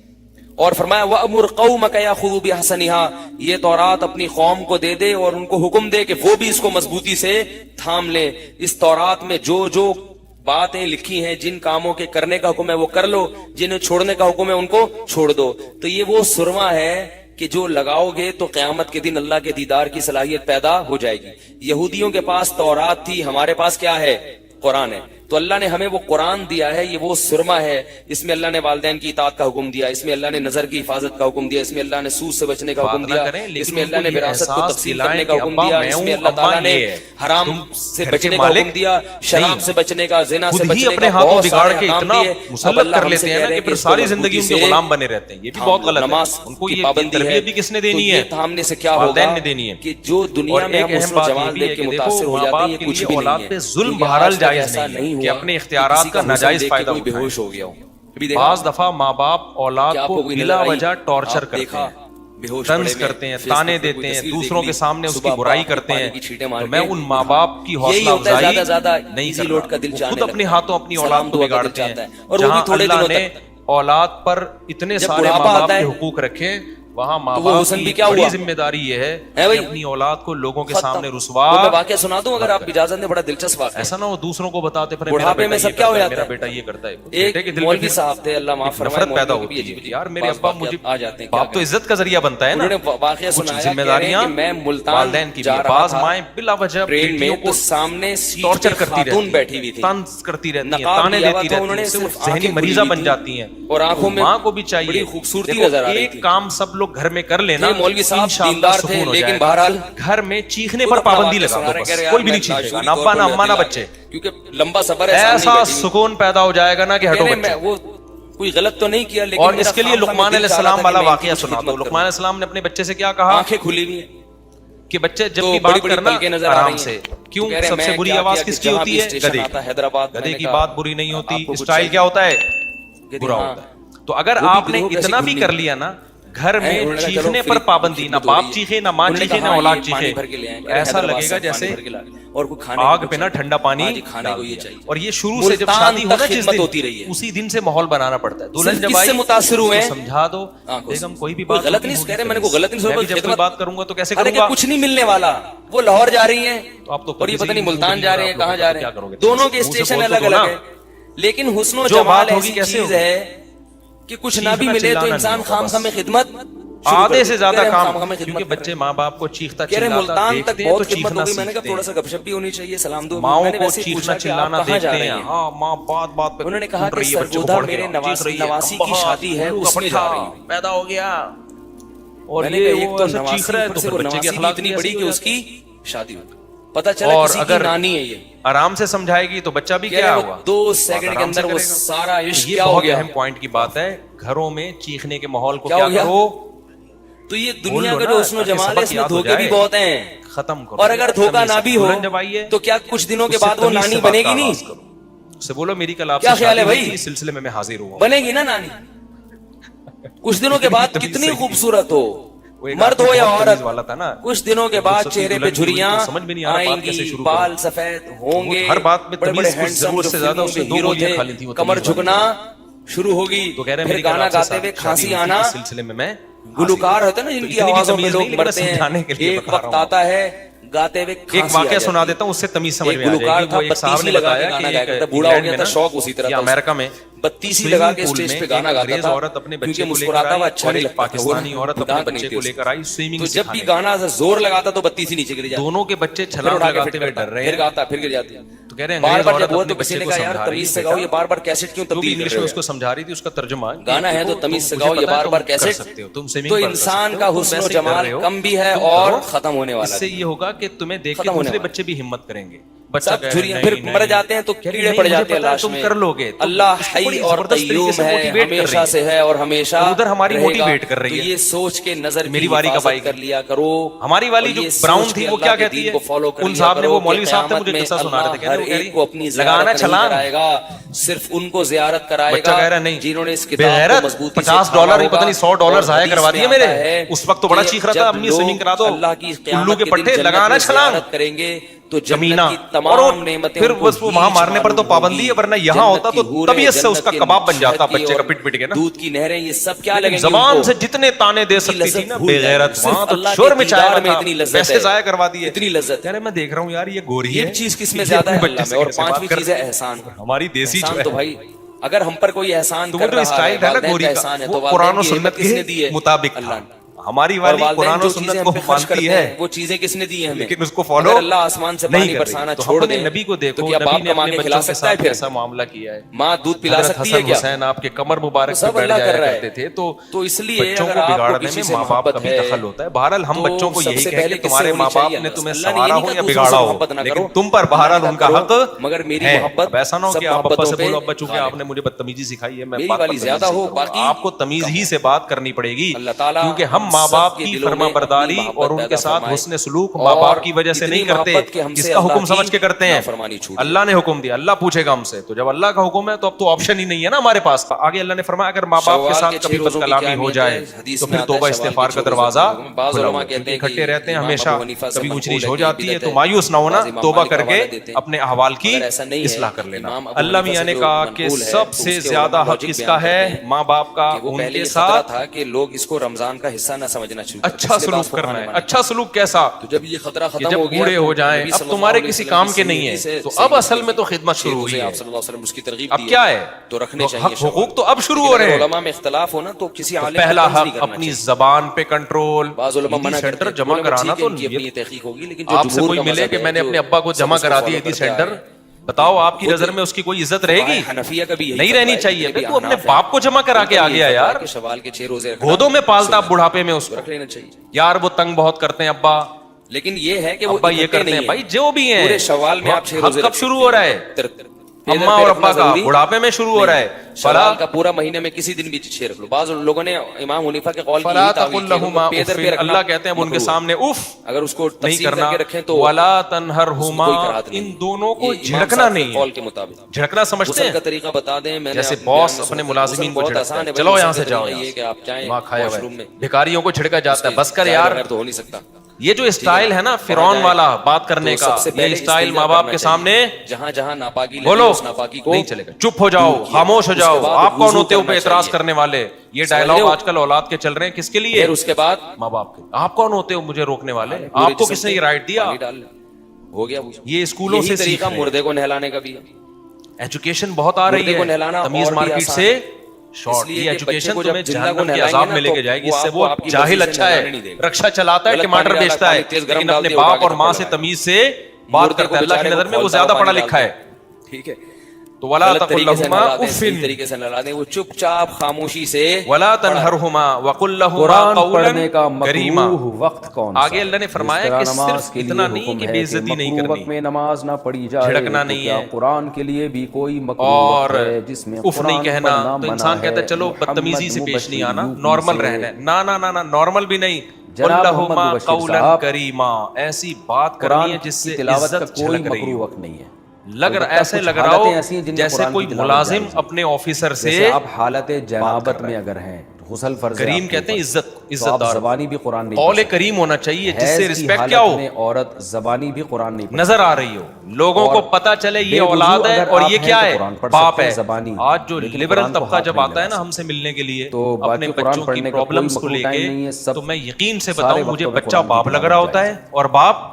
اور فرمایا وَأْمُرْ قَوْمَكَ يَأْخُذُوا بِأَحْسَنِهَا، یہ تورات اپنی قوم کو دے دے اور ان کو حکم دے کہ وہ بھی اس کو مضبوطی سے تھام لیں. اس تورات میں جو باتیں لکھی ہیں، جن کاموں کے کرنے کا حکم ہے وہ کر لو، جنہیں چھوڑنے کا حکم ہے ان کو چھوڑ دو. تو یہ وہ سرما ہے کہ جو لگاؤ گے تو قیامت کے دن اللہ کے دیدار کی صلاحیت پیدا ہو جائے گی. یہودیوں کے پاس تورات تھی، ہمارے پاس کیا ہے؟ قرآن ہے. تو اللہ نے ہمیں وہ قرآن دیا ہے, یہ وہ سرما ہے, اس میں اللہ نے والدین کی اطاعت کا حکم دیا, اس میں اللہ نے نظر کی حفاظت کا حکم دیا, اس میں اللہ نے سود سے بچنے کا حکم دیا, اس میں اللہ نے وراثت کو تقسیم کرنے کا حکم دیا, اس میں اللہ تعالیٰ نے حرام سے بچنے کا حکم دیا, شراب سے بچنے کا, زنا سے بچنے کا, بہت سارے کام دیے. اب اللہ ہم سے کہہ رہے ہیں کہ ساری زندگی ان کے غلام بنے رہتے ہیں, یہ بھی بہت غلط ہے. نماز ان کو کی یہ پابندی ہے, تربیت بھی کس نے دینی ہے؟ تھامنے سے کیا والدین ہوگا نے دینی ہے. کہ جو دنیا میں ہم حسن و جمال دیکھ کے متاثر ہو جاتے ہیں, یہ کچھ بھی اولاد نہیں پہ ہے. ظلم بہرحال جائز نہیں ہے کہ اپنے اختیارات کا ناجائز فائدہ کوئی بے ہوش ہو گیا ہو. بعض دفعہ ماں باپ اولاد کو بلا وجہ ٹارچر کرتے ہیں, طنز کرتے ہیں, تانے دیتے ہیں, دوسروں کے سامنے اس کی برائی کرتے ہیں. تو میں ان ماں باپ کی حوصلہ افزائی نہیں کرتا, خود اپنے ہاتھوں اپنی اولاد کو بگاڑتے ہیں. جہاں اللہ نے اولاد پر اتنے سارے ماں باپ کے حقوق رکھے, وہاں ماں باپ کی بڑی ذمہ داری یہ ہے کہ اپنی اولاد کو لوگوں کے سامنے رسوا. میں واقعہ سنا دوں اگر آپ اجازت دیں, بڑا دلچسپ واقعہ. ایسا نہ ہو دوسروں کو بتاتے پھر بڑھاپے میں سب کیا ہو جاتا ہے, میرا بیٹا یہ کرتا ہے. ایک مولوی صاحب تھے, اللہ معاف فرمائے, نفرت پیدا ہوتی ہے. یار میرے ابا مجھے آ جاتے ہیں, باپ تو عزت کا ذریعہ بنتا ہے نا. انہوں نے واقعہ سنایا ذمہ داریاں میں ملتان والدین کی, بعض مائیں بلا وجہ ٹرین میں تو سامنے ٹارچر کرتی رہتی بیٹھی ہوئی تھی, طنز کرتی رہتی ہیں, تانے دیتی رہتی ہیں, صرف ذہنی مریضہ بن جاتی ہیں. اور آنکھوں میں ماں کو بھی چاہیے خوبصورتی نظر آ رہی تھی. ایک کام سب لوگ گھر میں کر لینا, مولوی صاحب دیندار تھے, لیکن بہرحال گھر میں چیخنے پر پابندی لگا دو, بس کوئی بھی نہیں چیخے گا, نہ ابا نہ اماں نہ بچے, کیونکہ لمبا سفر ہے. ایسا سکون پیدا ہو جائے گا نا کہ ہٹو بچے. وہ کوئی غلط تو نہیں کیا, لیکن اور اس کے لیے لقمان علیہ السلام والا واقعہ سنا دو. لقمان علیہ السلام نے اپنے بچے سے کیا کہا, آنکھیں کھلی ہوئی ہیں کہ بچے جب بھی بات کرنا آرام سے. کیوں سب سے بری آواز کس کی ہوتی ہے؟ گدھے کی. حیدرآباد گدھے کی بات بری نہیں ہوتی, اسٹائل کیا ہوتا ہے؟ برا ہوتا ہے. تو اگر آپ نے اتنا بھی کر لیا نا, گھر میں چیخنے پر پابندی, نہ باپ چیخے نہ ماں چیخے نہ اولاد چیخے, ایسا لگے گا جیسے آگ پہ نا ٹھنڈا پانی ڈال دیا. اور یہ شروع سے جب شادی ہو نا جس دن, اسی دن سے ماحول بنانا پڑتا ہے. دلہن جب آئی متاثر ہوئے سمجھا دو, بیگم کوئی بھی بات غلط نہیں کہہ رہے, میں نے کوئی غلط نہیں سنا, جب کوئی بات کروں گا تو کیسے کروں گا, کچھ نہیں ملنے والا. وہ لاہور جا رہی ہیں اور یہ پتہ نہیں ملتان جا رہے ہیں, کہاں جا رہے ہیں, دونوں کے اسٹیشن الگ الگ ہیں, لیکن حسن و جمال ایسی چیز ہے کہ کچھ نہ بھی ملے تو انسان خامخواہ میں خدمت, آدھے سے زیادہ کام, کیونکہ بچے ماں باپ کو چیختا چلاتا دیکھتے ہیں تو چیخنا میں نے کہا سیکھتے تھوڑا سا گپ شپ بھی ہونی چاہیے, سلام دو. ماؤں کو چیخنا چلانا دیکھتے ہیں, ہاں ماں بات پہ انہوں نے کہا کہ سرگودا میرے نواسی کی شادی ہے, اس میں جا رہی ہوں. پیدا ہو گیا, اور میں نے کہا ایک تو چیخ رہا ہے, تو پھر بچے کی اخلاق اتنی بڑی کہ اس کی شادی ہوئی. پتا چلا اور کسی کی اگر نانی ہے, یہ آرام سے سمجھائے گی تو بچہ بھی کیا ہوا, 2 سیکنڈ کے اندر وہ سارا عشق یہ کیا ہو بہت گیا. اہم پوائنٹ کی بات ہے. گھروں میں چیخنے کے ماحول کو کیا کرو, تو یہ دنیا کا جو حسن و جمال ہے, اس میں دھوکے بھی بہت ہیں, ختم کرو. اور اگر دھوکا نہ بھی ہو جب آئیے تو کیا کچھ دنوں کے بعد وہ نانی بنے گی نہیں؟ اس سے بولو میری کل آپ کیا سے خیال ہے شادی بھائی, ہوئی, اس سلسلے میں حاضر ہوا. بنے گی نا نانی کچھ دنوں کے بعد, کتنی خوبصورت ہو, مرد ہو یا عورت, کچھ دنوں کے بعد چہرے پہ جھریاں آئیں گی, بال سفید ہوں گے, ہر بات میں بڑے بڑے ہینڈسم سے زیادہ اسے 2 گولیاں کھا لی تھی, کمر جھکنا شروع ہوگی, پھر گانا گاتے ہوئے کھانسی آنا. سلسلے میں گلوکار ہوتے ہیں نا جن کی آوازوں میں لوگ مرتے ہیں, ایک وقت آتا ہے گاتے ہوئے ایک واقعہ سنا دیتا ہوں, اس سے تمیز سمجھ میں آ جائے گی. وہ ایک صاحب نے بتایا کہ بوڑھا ہو گیا تھا, شوق اسی طرح امریکہ میں 32 لگا کے اسٹیج پہ گانا گاتا تھا, عورت اپنے بچے کو لے کر آئی, اچھا نہیں لگتا, پاکستانی عورت اپنے بچے کو لے کر آئی سوئمنگ جب بھی گانا زور لگاتا تو 32 ہی نیچے گر جاتا, دونوں کے بچے چھلانگ لگاتے ہوئے ڈر رہے ہیں, پھر گاتا پھر گر جاتی. تو کہہ رہے ہیں بار انگریز بار عورت جب وہ اپنے تو کسی بچے نے کو کہا یار سمجھا رہی تمیز سے گاؤ, یہ بار بار کیسٹ کیوں تبدیل کر انگلش رہے میں ہو, اس کو سمجھا رہی تھی, اس کا ترجمہ گانا ہے تو تمیز سے گاؤ, یہ بار بار کیسٹ. تو انسان کا حسن و جمال کم بھی ہے اور ختم ہونے والا. اس سے یہ ہوگا کہ تمہیں دیکھ کے دوسرے بچے بھی ہمت کریں گے. سب جھریاں پھر مر جاتے ہیں تو کیڑے پڑ جاتے ہیں لاش میں. کر لو گے, اللہ حی اور قیوم ہے, ہمیشہ سے ہے اور ہمیشہ ادھر ہماری موٹیویٹ کر رہی ہے. یہ سوچ کے نظر میری واری کا بھائی کر لیا کرو. ہماری والی جو براؤن تھی وہ کیا کہتی ہے, ان صاحب نے, وہ مولوی صاحب تھے, مجھے قصہ سنا رہے تھے, ہر ایک کو اپنی لگانا چھلانگ آئے گا, صرف ان کو زیارت کرائے گا. بچہ کہہ رہا نہیں, جنہوں نے اس کتاب کو مضبوطی سے $50 پتہ نہیں $100 ضائع کروا دیے میرے. اس وقت تو بڑا چیخ رہا تھا, امی سوئمنگ کرا دو, اللہ کی الو کے پٹھے لگانا چھلانگ کریں گے تو زمینہ, تمام نعمتیں پھر بس وہ وہاں مارنے پر تو پابندی ہے, ورنہ یہاں ہوتا تو طبیعت سے اس کا کباب بن جاتا بچے کا پٹ پٹ کے نا. دودھ کی نہریں یہ سب کیا لگیں گے, زبان سے جتنے تانے دے سکتی تھی نا بے غیرت, وہاں تو شور میں چایا میں اتنی لذت, پیسے ضائع کروا دیے, اتنی لذت. یار میں دیکھ رہا ہوں یار یہ گوری ہے, یہ چیز کس میں زیادہ ہے اللہ میں. اور 5ویں چیز ہے احسان. ہماری دیسی جو ہے تو بھائی اگر ہم پر کوئی احسان کر رہا ہے, اسٹائل ہے نا گوری کا, وہ قرآن و سنت کے مطابق اللہ ہماری والی قرآن و سنت کو مانتی ہے, وہ چیزیں کس نے دی ہیں ہمیں, لیکن اس کو فالو اللہ آسمان سے پانی برسانا چھوڑ دے. نبی کو دیکھو, کیا باپ کما کے کھلا سکتا ہے؟ ایسا معاملہ کیا ہے, ماں دودھ پلا سکتی ہے کیا؟ حسین آپ کے کمر مبارک سے بیٹھ جایا کرتے تھے, تو اس لیے بچوں کو بگاڑنے میں ماں باپ کا بھی دخل ہوتا ہے. بہرحال ہم بچوں کو یہی کہیں کہ تمہارے ماں باپ نے تمہیں سنوارا ہو یا بگاڑا ہو, لیکن تم پر بہرحال ان کا حق مگر میری ہے. محبت ایسا نہ ہو کہ آپ ابا سے بولو ابا چونکہ آپ نے مجھے بدتمیزی سکھائی ہے, میں زیادہ ہو, باقی آپ کو تمیز ہی سے بات کرنی پڑے گی, اللہ تعالیٰ کیونکہ ہم ماں باپ کی فرما برداری اور ان کے ساتھ حسن سلوک ماں باپ کی وجہ سے نہیں کرتے, اس کا حکم سمجھ کے کرتے ہیں. اللہ نے حکم دیا, اللہ پوچھے گا ہم سے, تو جب اللہ کا حکم ہے تو اب تو آپشن ہی نہیں ہے نا ہمارے پاس. آگے اللہ نے فرمایا اگر ماں باپ کے ساتھ کبھی بد کلامی ہو جائے تو پھر توبہ استغفار کا دروازہ کھلا ہوا ہے. اکٹھے رہتے ہیں ہمیشہ, کبھی اونچ نیچ ہو جاتی ہے تو مایوس نہ ہونا, توبہ کر کے اپنے احوال کی اصلاح کر لینا. اللہ میاں نے کہا کہ سب سے زیادہ حق کس کا ہے؟ ماں باپ کا. ان کے ساتھ تھا کہ لوگ اس کو رمضان کا حصہ نہ سمجھنا چاہیے, اچھا سلوک کرنا ہے. اچھا سلوک کیسا؟ جب یہ خطرہ ختم جب ہو گیا, بوڑھے ہو جائیں, اب تمہارے کسی کام کے نہیں ہے, تو اب اصل میں تو خدمت شروع ہوئی ہے. آپ صلی اللہ علیہ وسلم اس کی ترغیب اب کیا ہے تو رکھنے چاہیے. حقوق تو اب شروع ہو رہے ہیں. علماء میں اختلاف ہونا تو کسی عالم پہلا حق اپنی زبان پہ کنٹرول. بعض علماء منع سینٹر جمع کرانا تو اپنی تحقیق ہوگی, لیکن آپ سے کوئی ملے کہ میں نے اپنے ابا کو جمع کرا دیا تھی سینٹر, بتاؤ آپ کی نظر میں اس کی کوئی عزت رہے گی؟ حنفیہ کا بھی نہیں رہنی چاہیے. تو اپنے باپ کو جمع کرا کے آ گیا یار, سوال کے 6 روزے گودوں میں پالتا بڑھاپے میں اس کو رکھ لینا چاہیے. یار وہ تنگ بہت کرتے ہیں ابا, لیکن یہ ہے کہ وہ ابا یہ کرتے ہیں بھائی جو بھی ہیں. پورے شوال میں آپ 6 روزے کب شروع ہو رہا ہے؟ اماں اور ابا کا بڑھاپے میں شروع ہو رہا ہے. شوال کا پورا مہینے میں کسی دن بھی 6 رکھ لو. بعض لوگوں نے امام حنیفہ کے قول فلا تقل لهما اف, اللہ کہتے ہیں ان کے سامنے اف اگر اس کو نہیں کرنا. رکھیں تو ولا تنهرهما, ان دونوں کو جھڑکنا نہیں قول ہے. کے مطابق جھڑکنا سمجھتے ہیں کا طریقہ بتا دیں. میں جیسے باس اپنے ملازمین کو جھڑکتا ہے, چلو یہاں سے جاؤ, یہ کہ آپ چاہیں ماں کھایا واش ہوا روم میں ہے. بھکاریوں کو جھڑکا جاتا ہے, بس کر یار. تو ہو نہیں سکتا. یہ جو اسٹائل ہے نا فرعون والا بات کرنے کا, یہ اسٹائل ماں باپ کے سامنے جہاں جہاں ناپاکی بولو اس ناپاکی کو نہیں چلے گا. چپ ہو جاؤ, خاموش ہو جاؤ. آپ کون ہوتے ہو پہ اعتراض کرنے والے؟ یہ ڈائلاگ آج کل اولاد کے چل رہے ہیں, کس کے لیے؟ اس کے بعد ماں باپ کے. آپ کون ہوتے ہو مجھے روکنے والے؟ آپ کو کس نے یہ رائٹ دیا؟ ہو گیا یہ اسکولوں سے طریقہ مردے کو نہلانے کا بھی. ایجوکیشن بہت آ رہی ہے, تمیز مارکیٹ سے شارٹ. یہ ایجوکیشن تمہیں جہنم کے عذاب میں لے کے جائے گی. اس سے وہ جاہل اچھا ہے, رکشا چلاتا ہے, ٹماٹر بیچتا ہے, لیکن اپنے باپ اور ماں سے تمیز سے بات کرتا ہے. اللہ کی نظر میں وہ زیادہ پڑھا لکھا ہے. ٹھیک ہے, تو ولا تقل لهما اف, طریقے سے نہ دیں, وہ چپ چاپ خاموشی سے. ولا تنهرهما وقل لهما قولا کریما. وقت کون آگے اللہ نے فرمایا کہ صرف اتنا نہیں کہ بے عزتی نہیں کرنی, میں نماز نہ پڑھی جائے, جھڑکنا نہیں ہے, قرآن کے لیے بھی کوئی اور ہے جس میں اف نہیں کہنا. تو انسان کہتا ہے چلو بدتمیزی سے پیش نہیں آنا, نارمل رہنا ہے. نہ نہ نہ, نارمل بھی نہیں. لهما قولا کریما, ایسی بات کرنی ہے جس سے عزت جھلک رہی ہو. نہیں ہے, لگ ایسے لگ رہا ہو جیسے کوئی ملازم اپنے آفیسر سے. آپ حالت جنابت میں اگر ہیں, غسل فرض ہے, کریم کہتے ہیں عزت دار. زبانی بھی قرآن نہیں, قول کریم ہونا چاہیے جس سے رسپیکٹ کیا ہو. عورت زبانی بھی قرآن نہیں نظر آ رہی ہو, لوگوں کو پتا چلے یہ اولاد ہے اور یہ کیا ہے, باپ ہے. آج جو لبرل طبقہ جب آتا ہے نا ہم سے ملنے کے لیے اپنے بچوں کی پرابلمز کو لے کے, تو میں یقین سے بتاؤں مجھے بچہ باپ لگ رہا ہوتا ہے اور باپ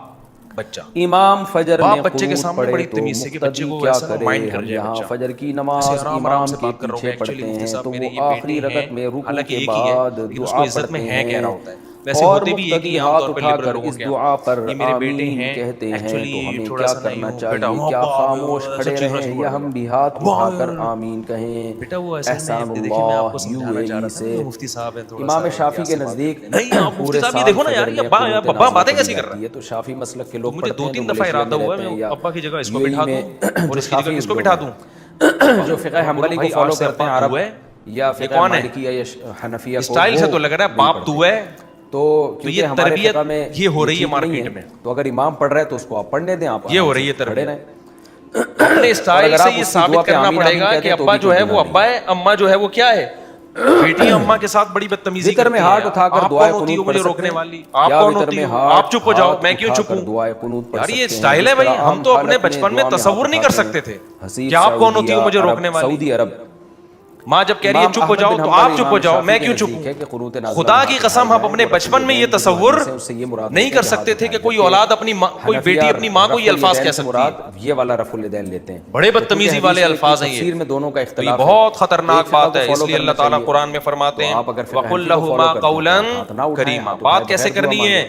بچہ. امام فجر باپ بچے کے سامنے بڑی تمیز سے کہ بچے کو ایسا مائنڈ کر جائے بچہ. فجر کی نماز امام کے پیچھے پڑھتے ہیں تو وہ آخری رکعت میں رکوع کے بعد دعا پڑھتے ہیں, ویسے ہوتے بھی یہ کہ عام طور پر لبرل لوگوں اس دعا پر آمین کہتے ہیں. تو ہمیں کیا کرنا چاہیے؟ کیا خاموش کھڑے رہیں یا ہم بھی ہاتھ اٹھا کر آمین کہیں؟ احسان اللہ UAE سے امام شافعی کے نزدیک پورے سال فجر میں قنوت باتیں کیسی کر رہا ہے. تو شافعی مسلک کے لوگ مجھے 2-3 دفعہ ارادہ ہوا ہے میں ابا کی جگہ اس کو بٹھا دوں اور اس کی جگہ اس کو بٹھا دوں. جو فقہ حنبلی کو فالو کرتے ہیں عرب یا فقہ مالکیہ یا حنفیہ کو, اسٹائل سے تو لگ رہا ہے باپ تو ہے. تو یہ تربیت یہ ہو رہی ہے مارکیٹ میں, تو اگر امام پڑھ رہا ہے تو اس کو آپ پڑھنے دیں. آپ یہ ہو رہی ہے تربیت. اپنے اسٹائل سے یہ ثابت کرنا پڑے گا کہ ابا جو ہے وہ ابا ہے, اماں جو ہے وہ کیا ہے. بیٹی اماں کے ساتھ بڑی بدتمیزی کرتی ہیں. ہاتھ اٹھا کر دعائیں قنوت مجھے روکنے والی, آپ کون ہوتی ہو, آپ چپ ہو جاؤ, میں کیوں چپ ہوں یار. یہ اسٹائل ہے بھائی, ہم تو اپنے بچپن میں تصور نہیں کر سکتے تھے کہ آپ کون ہوتی ہو مجھے روکنے والی. سعودی عرب ماں جب کہہ رہی ہے چپ ہو جاؤ تو آپ چپ ہو جاؤ, میں کیوں چپ ہوں؟ خدا کی قسم ہم اپنے بچپن میں یہ تصور نہیں کر سکتے تھے کہ کوئی اولاد اپنی کوئی بیٹی اپنی ماں کو یہ الفاظ کہہ سکتی ہے. یہ والا رفع الیدین لیتے ہیں, بڑے بدتمیزی والے الفاظ ہیں تفسیر میں دونوں کا یہ اختلاف بہت خطرناک بات ہے. اس لیے اللہ تعالیٰ قرآن میں فرماتے ہیں وَقُلْ لَهُمَا قَوْلًا كَرِيمًا, بات کیسے کرنی ہے؟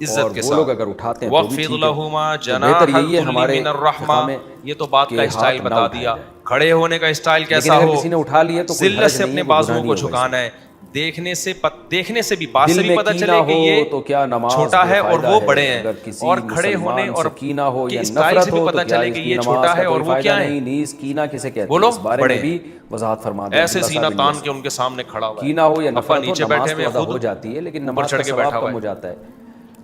عزت کے ساتھ. وَخْفِضْ لَهُمَا جَنَاحَ الذُّلِّ مِنَ الرَّحْمَةِ, یہ تو بات کا اسٹائل بتا دیا. کھڑے ہونے کا اسٹائل کیسا ہو؟ کسی نے اٹھا لیے تو ذلت سے اپنے بازوؤں کو جھکانا ہے. دیکھنے سے بھی بات سے بھی پتہ چلے کہ یہ چھوٹا ہے اور وہ بڑے ہیں, اور کھڑے ہونے اور اسٹائل سے بھی پتہ چلے کہ یہ چھوٹا ہے اور وہ کیا ہے. کینا کسے کہتے ہیں بولو اس بارے میں بھی وضاحت فرما دیں. ایسے سینہ تان کے ان کے سامنے کھڑا ہوا ہے, کینا ہو یا نفرت نیچے ہو, بیٹھے نماز ہوئے تو ہو جاتی ہے لیکن نماز چڑھ کا کے ثواب بیٹھا ہوا کم ہو ہے. جاتا ہے.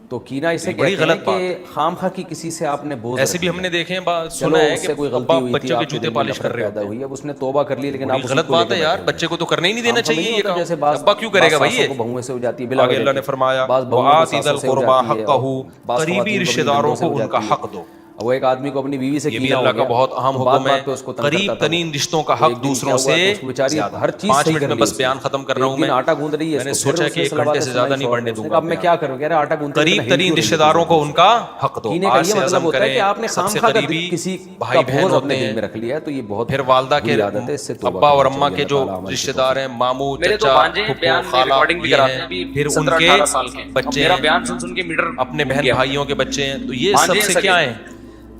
تو کینا اسے بڑی کہتے ہیں غلط بات کہ خامخواہ کی کسی سے آپ نے بوجھ ایسے بھی ہم نے دیکھے ہیں, سنا ہے کہ کوئی غلطی ہوئی تھی, بچوں کے جوتے پالش کر رہے ہوئی ہے, اب اس نے توبہ کر لی لیکن آپ غلط بات ہے یار. بچے کو تو کرنے ہی نہیں دینا چاہیے یہ کام. ابا کیوں کرے گا بھائی؟ یہ بہویں سے ہو جاتی ہے. آگے اللہ نے فرمایا وَآتِ ذَا الْقُرْبَىٰ حَقَّهُ, قریبی رشتہ داروں کو ان کا حق دو. وہ ایک آدمی کو اپنی بیوی سے یہ بھی اللہ کا بہت اہم حکم ہے. قریب ترین رشتوں کا حق دوسروں سے زیادہ. ہر چیز 5 منٹ میں بس بیان ختم کر رہا ہوں. میں آٹا گوندھ رہی ہے, میں نے سوچا کہ 1 گھنٹے سے زیادہ نہیں بڑھنے دوں گا. اب میں کیا کروں, کہہ رہا آٹا گوندھ. قریب ترین رشتہ داروں کو ان کا حق دو. آج سے عزم کریں کہ آپ نے سب سے خامخواہ قریبی کسی بھائی بہن ہوتے ہیں, میں رکھ لیا, تو یہ بہت پھر والدہ کے ابا اور اماں کے جو رشتہ دار ہیں, ماموں, چچا, پھپھو, خالہ, یہ ہیں. پھر ان کے بچے ہیں, اپنے بہن بھائیوں کے بچے ہیں. تو یہ سب سے کیا ہیں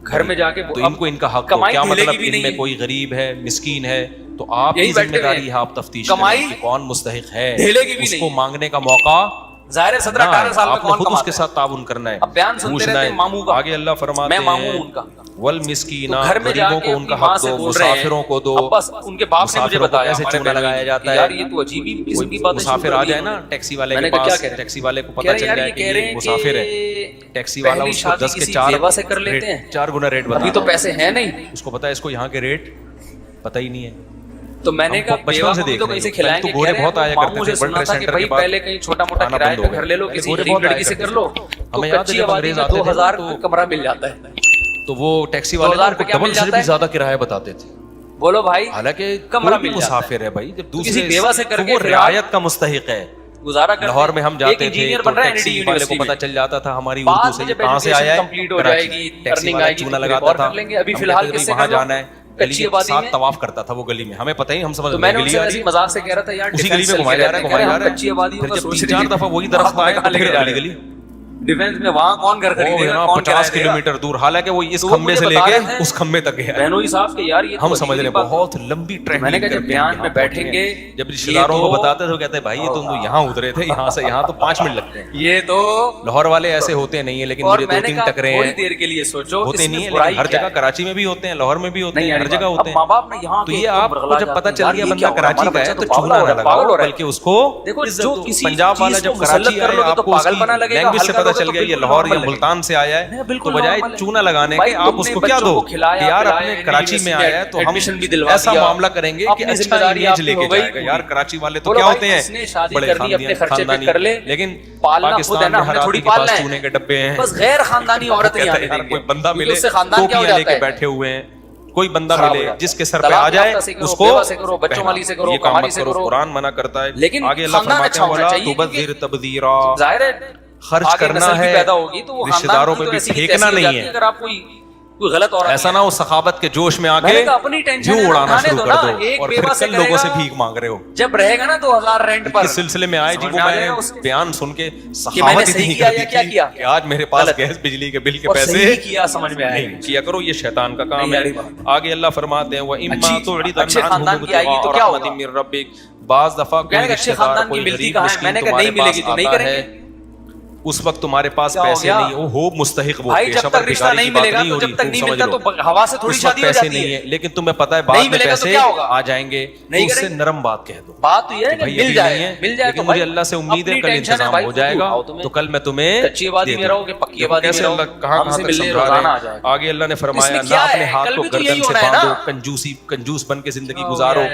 گھر میں جا کے, تو ان کو ان کا حق دو. کیا مطلب ان میں کوئی غریب ہے, مسکین ہے, تو آپ کی ذمہ داری ہے آپ تفتیش کریں کہ کون مستحق ہے, اس کو مانگنے کا موقع. ظاہر 17-18 سال میں کون خود اس کے ساتھ تعاون کرنا ہے, پوچھنا ہے. آگے اللہ فرماتے ہیں والمسکین, غریبوں کو ان کا حق دو, مسافروں کو دو. بس ان کے باپ نے مجھے بتایا ایسے چونا لگایا جاتا ہے. یار یہ تو عجیب ہی قسم کی بات ہے. مسافر آ جائے نا ٹیکسی والے کے پاس, ٹیکسی والے کو پتہ چل جائے کہ یہ مسافر ہے, ٹیکسی والا اس کو 10 کے 4 گنا ریٹ بتا. ابھی تو پیسے ہیں نہیں, اس کو پتا ہے اس کو یہاں کے ریٹ پتہ ہی نہیں ہے. تو میں نے کہا بچپن سے دیکھ تو کہیں سے کھلائیں گے, گورے بہت آیا کرتے تھے بلڈ سینٹر کے بعد. پہلے کہیں چھوٹا موٹا کرایہ پہ گھر لے لو, کسی غریب لڑکی سے کر لو, ہمیں یاد ہے جب انگریز آتے تھے 2000 کا کمرہ مل جاتا ہے, تو وہ ٹیکسی والے ڈبل سے بھی زیادہ کرایہ بتاتے تھے. بولو بھائی, حالانکہ کمرہ کوئی مسافر ہے بھائی, جب دوسری بیوہ سے کر کے وہ رعایت کا مستحق ہے. گزارا کرتے. لاہور میں ہم جاتے تھے تو ٹیکسی والے کو پتہ چل جاتا تھا ہماری اردو سے کہاں سے آیا ہے, کراچی. ٹیکسی والا چونا لگاتا تھا, ابھی فی الحال وہاں جانا ہے, گلی کے ساتھ طواف کرتا تھا وہ گلی میں, ہمیں پتہ ہی, ہم سمجھ میں نے ایسی مذاق سے کہہ رہا تھا یار اسی گلی میں گھمایا جا رہا ہے, گھمایا جا رہا ہے. پھر جب 3-4 دفعہ وہی درخت آئے تو پھر اگلی گلی ڈیفنس میں, وہاں کون گھر خریدے گا, 50 کلومیٹر دور. حالانکہ وہ اس کھمبے سے لے کے اس کھمبے تک گیا. بہنوئی صاحب کے یار یہ ہم سمجھ رہے ہیں بہت لمبی ٹریک. میں نے کہا جب بیان میں بیٹھیں گے, جب رشتہ داروں کو بتاتے تھے کہتے ہیں بھائی یہ تم تو یہاں اترے تھے, یہاں سے یہاں تو 5 منٹ لگتے ہیں. یہ تو لاہور والے ایسے ہوتے نہیں ہیں, لیکن مجھے 2-3 ٹکرے ہیں, تھوڑی دیر کے لیے سوچو, ہوتے نہیں ہیں, لیکن ہر جگہ کراچی میں بھی ہوتے ہیں, لاہور میں بھی ہوتے ہیں, ہر جگہ ہوتے ہیں. ماں باپ نے یہاں تو یہ آپ کو جب پتہ چل گیا بندہ کراچی کا ہے تو چونا نہ لگاؤ, بلکہ اس کو پنجاب والا جب کراچی آیا آپ کو اس کی لینگویج سے پتہ چل گیا یہ لاہور یا ملتان سے آیا ہے, تو بجائے چونا لگانے کے آپ اس کو کیا دو کہ یار اپنے کراچی میں آیا ہے تو ہم ایسا معاملہ کریں گے کہ اچھا امیج لے کے جائے گا. یار کراچی والے تو کیا ہوتے ہیں, بڑے خاندانی, لیکن پاکستان میں ہر آدمی کے پاس چونے کے ڈبے ہیں. بس غیر خاندانی عورت نہیں آنے دیں گے. کوئی بندہ ملے ٹوپیاں لے کے بیٹھے ہوئے ہیں, کوئی بندہ ملے جس کے سر پہ آ جائے اس کو بچوں والی سے کرو, یہ کام مت کرو, قرآن منع کرتا ہے. لیکن آگے اللہ فرماتے ہیں وَلَا تُبَذِّرْ تَبْذِيرًا, ظاہر ہے خرچ کرنا ہے, رشتہ داروں پہ بھی پھینکنا نہیں ہے. اگر آپ کوئی غلط عورت ایسا نہ ہو سخاوت کے جوش میں آ کے جو اڑانا شروع کر دو اور پھر کل لوگوں سے بھیک مانگ رہے ہو. جب رہے گا نا 2000 رینٹ پر, اس سلسلے میں آئے جی وہ میں بیان سن کے سخاوت اتنی کر دی تھی کہ آج میرے پاس گیس بجلی کے بل کے پیسے کیا سمجھ میں آئے کیا کرو, یہ شیطان کا کام ہے. آگے اللہ فرماتے ہیں وَإِمَّا تُعْرِضَنَّ عَنْهُمْ ابْتِغَاءَ رَحْمَةٍ مِّن رَّبِّكَ, بعض دفعہ کوئی رشتہ دار کوئی غریب مسکین تمہارے پاس آتا ہے, اس وقت تمہارے پاس پیسے نہیں ہو مستحق وہ بھائی, جب تک رشتہ نہیں ملے گا تو جب تک نہیں ملتا تو ہوا سے تھوڑی شادی ہو جاتی ہے. لیکن تمہیں پتہ ہے بعد میں پیسے آ جائیں گے, اس سے نرم بات کہہ دو. بات تو یہ ہے کہ مل جائے, لیکن مجھے اللہ سے امید ہے کل انتظام ہو جائے گا, تو کل میں تمہیں کچی آبادی میں رہو کہ پکی آبادی میں رہو, کہاں تک سمجھا رہے ہیں. آگے اللہ نے فرمایا نہ اپنے ہاتھ کو گردن سے باندھو, کنجوس بن کے زندگی گزارو.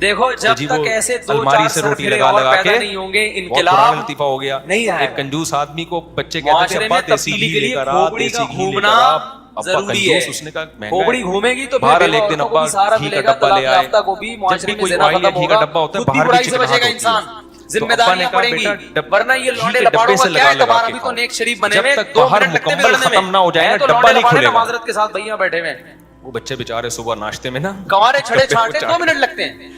دیکھو جب تک ایسے الماری سے روٹی لگا لگا کے نہیں ہوں گے, انقلاب لطیفہ ہو گیا. نہیں ہے. ایک کنجوس آدمی کو بچے کہتے ہیں ابا دیسی گھی لے کر آ, دیسی گھی لے کر آ, ضروری ہے. اس نے کہا کھوپڑی گھومے گی تو بہرحال ایک دن ابا گھی کا ڈبہ لے آئے. جب بھی کوئی آئل گھی کا ڈبہ ہوتا ہے باہر بھی چکناہٹ ہوتی ہے. ذمہ داریاں پڑیں گی ورنہ یہ لونڈے لپاڑوں کا کیا اعتبار. ابھی تو نیک شریف بنے ہوئے, جب تک باہر مکمل ختم نہ ہو جائے نا ڈبہ نہیں کھلے گا. معذرت کے ساتھ بھیا بیٹھے ہوئے وہ بچے بیچارے صبح ناشتے میں نا کنوارے چھڑے چھانٹے 2 منٹ لگتے ہیں.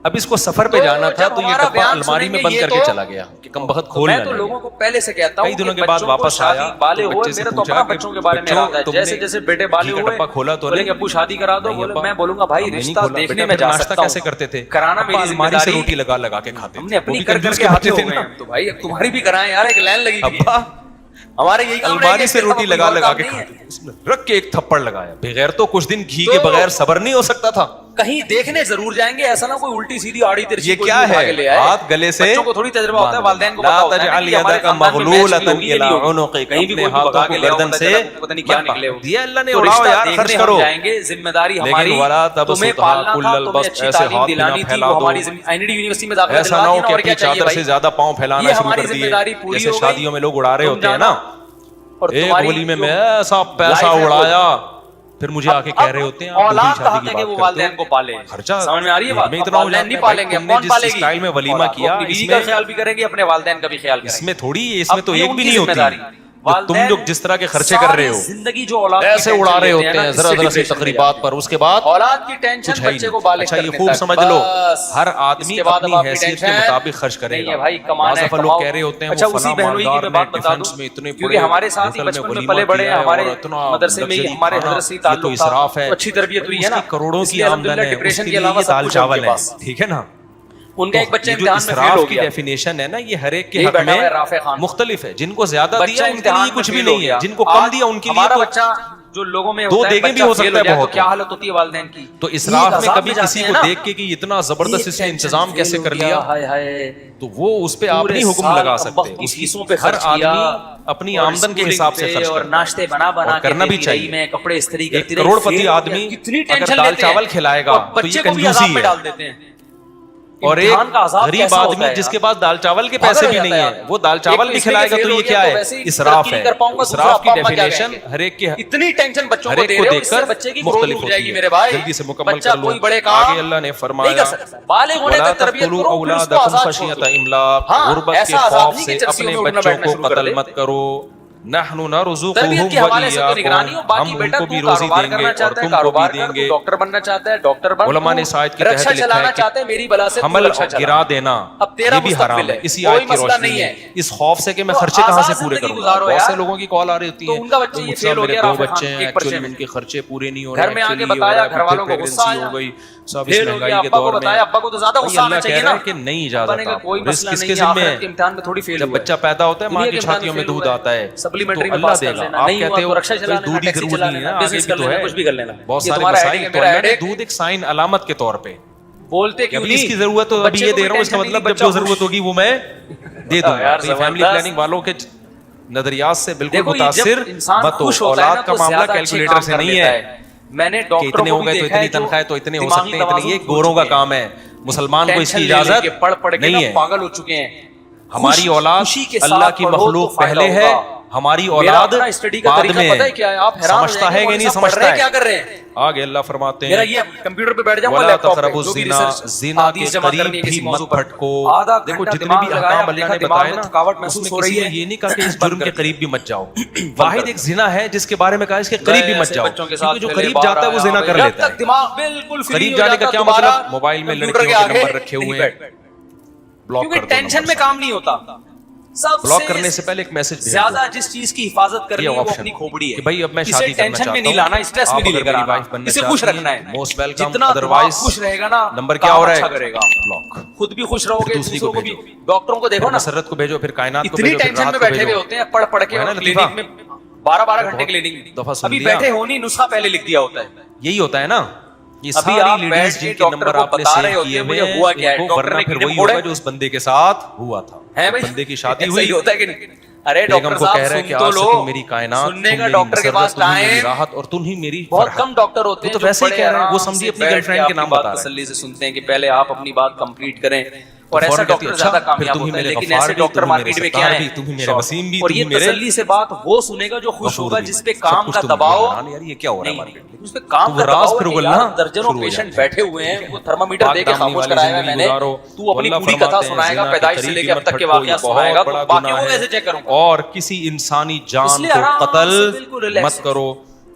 اب اس کو سفر پہ جانا تھا تو یہ ڈبہ الماری میں بند کر کے چلا گیا کہ کم بخت کھول نہ لے. میں تو لوگوں کو پہلے سے کہتا ہوں کئی دنوں کے بعد واپس آیا, بالے ہوئے, میرا تو اپنا بچوں کے بارے میں یاد ہے, جیسے جیسے بیٹے بالے ہوئے ڈبہ کھولا تو بولیں گے ابو شادی کرا دو, میں بولوں گا بھائی رشتہ دیکھنے میں جا سکتا ہوں, کیسے کرتے تھے کرانا میری ذمہ الماری سے داری. روٹی لگا لگا کے کھاتے ہم نے اپنی کر کر کے ہاتھ ہو گئے تو بھائی اب تمہاری بھی کرائیں یار, ایک لائن لگی ہوئی ہے ہمارے یہی الماری سے روٹی لگا لگا کے کھاتے. اس نے رکھ کے ایک تھپڑ لگایا. بغیر تو کچھ دن گھی کے بغیر صبر نہیں ہو سکتا تھا. کہیں دیکھنے ضرور جائیں گے, ایسا نہ کوئی الٹی سیدھی آڑی ترچھی یہ کیا ہے ہاتھ گلے سے. بچوں کو تھوڑی تجربہ ہوتا ہے, والدین کو پتہ ہوتا ہے لا تجعل یدک مغلولۃ الی عنقک, کہیں بھی کوئی ہاتھوں کو گردن سے پتہ نہیں کیا نکلے ہو. یہ اللہ نے اڑاؤ یار, خرچ کرو. جائیں گے ذمہ داری ہماری, لیکن ولا تمہیں پالنا تھا, تمہیں اچھی تعلیم دلانی تھی, وہ ہماری اینڈی یونیورسٹی میں داخلہ ایسا نہ ہو کہ اپنی چادر سے زیادہ پاؤں پھیلانا شروع کر دیے جیسے شادیوں میں لوگ اڑا رہے ہوتے ہیں نا. ایک ہولی میں ایسا پیسہ اڑایا پھر مجھے آ کے کہہ رہے ہوتے ہیں اولاد کہا کہ وہ والدین کو پالے. خرچہ سمجھ میں آ رہی ہے بات, میں اتنا والدین نہیں پالیں گے, کون پالے گی. اسٹائل میں ولیمہ کیا اپنی بیوی کا خیال بھی کریں گے, اپنے والدین کا بھی خیال کریں گے. اس میں تھوڑی, اس میں تو ایک بھی نہیں ہوتی. تم جو جس طرح کے خرچے کر رہے ہو زندگی جو اولاد ایسے اڑا رہے ہوتے ہیں ذرا ذرا سی تقریبات پر, اس کے بعد اولاد کی ٹینشن بچے کو بالغ اچھا یہ خوب سمجھ لو, ہر آدمی اپنی حیثیت کے مطابق خرچ کرے گا. بعض دفعہ لوگ کہہ رہے ہوتے ہیں وہ فلاں مالدار نے ڈیفنس میں اتنے کیونکہ ہمارے ساتھ ہی بچپن میں پلے بڑے ہیں, ہمارے مدرسے میں ہمارے حضرت سے تعلق تھا, اچھی تربیت ہوئی ہے نا, کروڑوں کی آمدن ہے, ڈپریشن کے علاوہ دال چاول ہے, ٹھیک ہے نا. ان کا ایک بچہ امتحان میں فیل ہو گیا. ڈیفینیشن ہے نا یہ ہر ایک کے حق میں مختلف ہے. جن کو زیادہ دیا ان کے لیے کچھ بھی نہیں ہے, جن کو کم دیا ان کے لیے ہمارا بچہ جو لوگوں میں دو دیگیں بھی ہو سکتا ہے بہت. کیا حالت ہوتی ہے والدین کی. تو اسراف میں کبھی کسی کو دیکھ کے کہ اتنا زبردست اس نے انتظام کیسے کر لیا, تو وہ اس پہ آپ نہیں حکم لگا سکتے. ہر آدمی اپنی آمدن کے حساب سے خرچ اور ناشتے بنا بنا کرنا بھی چاہیے. میں کپڑے استری کرتی کروڑ پتی آدمی اگر دال چاول کھلائے گا تو یہ کنجوسی ہے. اور ایک غریب آدمی جس کے پاس دال چاول کے پیسے بھی نہیں ہیں وہ دال چاول بھی کھلائے گا تو یہ کیا ہے, اسراف ہے. اسراف کی ڈیفینیشن ہر ایک کے اتنی ٹینشن بچوں کو دے رہے ہو اس سے بچے کی گروتھ رک جائے گی میرے بھائی. جلدی سے مکمل کر لو. آگے اللہ نے فرمایا بالغ ہونے تک تربیت کرو, اولادکم خشیۃ املاق, غربت کے خوف سے اپنے بچوں کو قتل مت کرو. نحن نرزقهم وإياكم, ہم ان کو بھی روزی دیں گے اور تم کو بھی دیں گے. ڈاکٹر بننا چاہتا ہے ڈاکٹر بن. علماء نے شاید کی تحت لکھا ہے کہ میری بلا سے حمل گرا دینا یہ بھی حرام ہے. اسی آیت کی روشنی میں اس خوف سے کہ میں خرچے کہاں سے پورے کروں گا. بہت سے لوگوں کی کال آ رہی ہوتی ہے مجھ سے میرے 2 بچے ہیں, ایکچولی ان کے خرچے پورے نہیں ہو رہے, گھر میں آ کے بتایا گھر والوں کو غصہ ہو گئی. سب اس مہنگائی کے دور میں ابا کو تو زیادہ غصہ آنا چاہیے نا کہ نہیں اجازت. کوئی مسئلہ کس کے نہیں, ذمہ آخرت کے امتحان میں تھوڑی فیل جب بچہ پیدا ہوتا ہے ماں کی چھاتیوں میں دودھ آتا ہے سپلیمنٹری تو اللہ دے گا. آپ کہتے ہو دودھ کی ضرورت نہیں ہے, آگے بھی تو ہے کچھ بھی کر لینا. بہت سارے مسائل تو اللہ نے دودھ ایک سائن علامت کے طور پہ بولتے کہ اس کی ضرورت ہو ابھی یہ دے رہا ہوں, اس کا مطلب جب جو ضرورت ہوگی وہ میں دے دوں گا. فیملی پلاننگ والوں کے نظریات سے بالکل متاثر مت ہو. اولاد کا معاملہ کیلکولیٹر سے نہیں ہے میں نے کہ اتنے ہو گئے تو اتنی تنخواہ تو اتنے ہو سکتے ہیں, اتنے. یہ گوروں کا کام ہے, مسلمان کو اس کی اجازت نہیں ہے. پاگل ہو چکے ہیں. ہماری اولاد اللہ کی مخلوق پہلے ہے, ہماری اولاد بعد میں. سمجھتا ہے کہ نہیں سمجھتا ہے. کیا کر رہے ہیں آگے اللہ فرماتے ہیں یہ کمپیوٹر پہ بیٹھ جاؤں وَلَا تَقْرَبُوا الزِّنَا, زنا کے قریب بھی مت پھٹکو. دیکھو جتنے بھی احکام اللہ نے بتائے نا اس میں کسی نے یہ نہیں کہا کہ اس جرم کے قریب بھی مت جاؤ. واحد ایک زنا ہے جس کے بارے میں کہا اس کے قریب بھی مت جاؤ, کیونکہ جو قریب جاتا ہے وہ زنا کر لیتا ہے. قریب جانے کا کیا مطلب, موبائل میں لڑکیوں کے نمبر رکھے ہوئے ہیں, بلاک کر دو. ٹینشن میں کام نہیں ہوتا. بلاک کرنے سے پہلے ایک میسج زیادہ جس چیز کی حفاظت کرنی ہے وہ اپنی کھوپڑی ہے کہ بھائی اب میں شادی کرنا چاہتا ہوں, میں نہیں لانا, اسٹریس میں نہیں لے کر آنا, اسے خوش رکھنا ہے. Most welcome. جتنا ادروائز خوش رہے گا نا نمبر کیا ہو رہا ہے کرے گا, بلاک. خود بھی خوش رہو گے, دوسروں کو بھی. ڈاکٹروں کو دیکھو نا, مسرت کو بھیجو, پھر کائنات کو اتنی بھیجو, ٹینشن میں بیٹھے ہوئے ہوتے ہیں پڑھ پڑھ کے کلینک میں 12 گھنٹے کلینک میں. ابھی بیٹھے ہو نہیں, نسخہ پہلے لکھ دیا ہوتا ہے. یہی ہوتا ہے نا. یہ ساری لیڈیز جن کے نمبر آپ نے سیو کیے ہوئے ہیں, ورنہ پھر وہی ہوگا جو اس بندے کے ساتھ ہوا تھا. بندے کی شادی ہوئی, ہوتا ہے کہ نہیں. ارے ڈاکٹر کو کہہ رہا ہے کہ آج سے تو میری کائنات, سننے کا ڈاکٹر کے پاس ٹائم, راحت اور تم ہی میری. بہت کم ڈاکٹر ہوتے ہیں تو ویسے ہی کہہ رہے ہیں, وہ سمجھیے اپنی گرل فرینڈ کے نام بتا رہے ہیں. تسلی سے سنتے ہیں کہ پہلے آپ اپنی بات کمپلیٹ کریں, اور ایسا ڈاکٹر زیادہ کامیاب ہوتا ہے. لیکن ایسے ڈاکٹر مارکیٹ میں کیا ہے؟ اور یہ تسلی سے بات وہ سنے گا جو خوش ہوگا جس پہ کام کا دباؤ. یار یہ کیا ہو رہا ہے مارکیٹ میں؟ اس پہ کام کا دباؤ. درجنوں پیشنٹ بیٹھے ہوئے ہیں, وہ تھرمامیٹر دے کے خاموش کرایا ہے میں نے. تو اپنی پوری کتھا سنائے گا, پیدائش سے لے کے اب تک کے واقعات سنائے گا, تو باقیوں کو کیسے چیک کروں گا؟ اور کسی انسانی جان کو قتل مت کرو.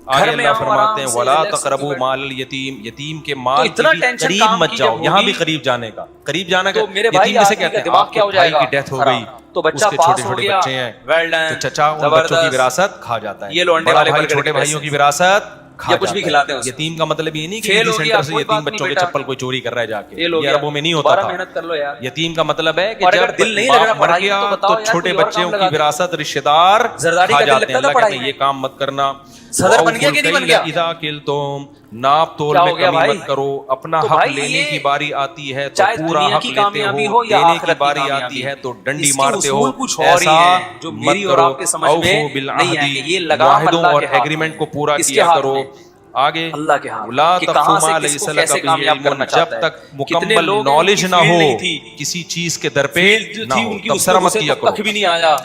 آگے اللہ فرماتے ہیں وَلَا تَقْرَبُوا مَالَ الْيَتِيمِ, یتیم کے مال کے قریب مت جاؤ. یہاں بھی قریب جانے کا, قریب جانا کا یتیم سے کہتے ہیں. آپ کے بھائی کی ڈیتھ ہو گئی تو اس کے چھوٹے چھوٹے بچے ہیں, تو چچا ان بچوں کی وراثت کھا جاتا ہے. بڑا بھائی چھوٹے بھائیوں کی وراثت یا کچھ بھی کھلاتے ہیں. یتیم کا مطلب یہ نہیں کہ سینٹر سے یتیم بچوں کے چپل کوئی چوری کر رہا ہے جا کے, یہ عربوں میں نہیں ہوتا تھا. محنت کر لو یار. یتیم کا مطلب ہے کہ جب دل نہیں مر گیا تو چھوٹے بچوں کی وراثت رشتہ دار کھا جاتے ہیں. اللہ کہتے ہیں یہ کام مت کرنا. صدر بن گیا کہ نہیں بن گیا؟ اذا قلتم, ناپ تول میں کمی مت کرو. اپنا حق لینے کی باری آتی ہے تو پورا حق لیتے ہو, دینے کی باری آتی ہے تو ڈنڈی مارتے ہو. ایسا مت کرو. اوفوا بالعہد, معاہدوں اور ایگریمنٹ کو پورا کیا کرو. آگے اللہ کے ہاتھ لا تقف ما لیس لک به علم, جب تک مکمل نالج نہ ہو کسی چیز کے در پہ نہ ہو تبصرہ مت کیا کرو.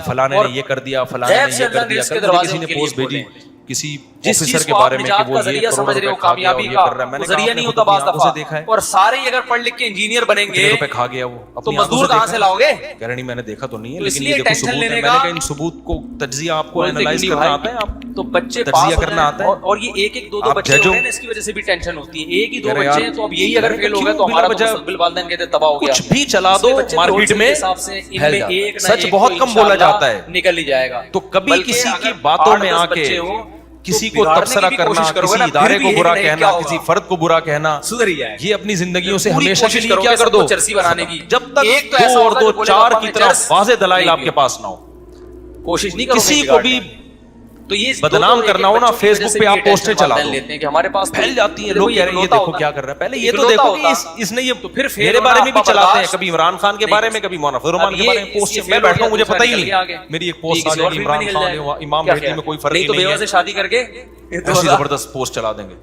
فلاں نے یہ کر دیا, فلاں نے یہ کر دیا. کسی نے پوسٹ بھیجی کسی آفیسر کے بارے میں کہ وہ یہ سمجھ رہے ہو کامیابی کا ذریعہ نہیں ہوتا بعض دفعہ, اور سارے اگر پڑھ لکھ کے انجینئر بنیں گے روپے کھا گیا وہ, تو مزدور کہاں سے لاؤ گے؟ کہہ رہے نہیں میں نے دیکھا تو نہیں ہے, لیکن یہ دیکھو ثبوت ہے. میں نے کہا ان ثبوت کو تجزیہ آپ کو انالائز کرنا آتا ہے, آپ تو بچے تجزیہ کرنا آتا ہے. اور یہ ایک ایک دو دو بچے ہو گئے, اس کی وجہ سے بھی ٹینشن ہوتی ہے. ایک ہی دو بچے ہیں تو اب یہی اگر فیل ہو گئے تو ہمارا مستقبل والدین کہتے تباہ ہو گیا. کچھ بھی چلا دو مارکیٹ میں سچ بہت کم بولا جاتا ہے, نکل ہی جائے گا. تو کبھی کسی کی باتوں میں آ کے کسی کو تبصرہ کرنا, کسی ادارے کو برا کہنا, کسی فرد کو برا کہنا, یہ اپنی زندگیوں سے ہمیشہ کے لیے کیا کر دو. چرسی بنانے کی جب تک دو اور دو چار کی طرف واضح دلائل آپ کے پاس نہ ہو, کوشش نہیں کرو کسی کو بھی تو یہ بدنام کرنا ہو نا, فیس بک پہ آپ پوسٹیں چلا دو, کہ ہمارے پاس پھیل جاتی ہیں. لوگ کہہ رہے ہیں یہ دیکھو کیا کر رہا ہے. پہلے یہ تو دیکھو کہ اس نے یہ میرے بارے میں بھی چلاتے ہیں, کبھی عمران خان کے بارے میں, کبھی مولانا فضل الرحمان کے بارے میں پوسٹ. میں بیٹھا ہوں مجھے پتہ ہی نہیں, میری ایک پوسٹ آ جائے گی عمران خان امام مہدی میں کوئی فرق نہیں ہے, شادی کر کے ایسی زبردست پوسٹ چلا دیں گے.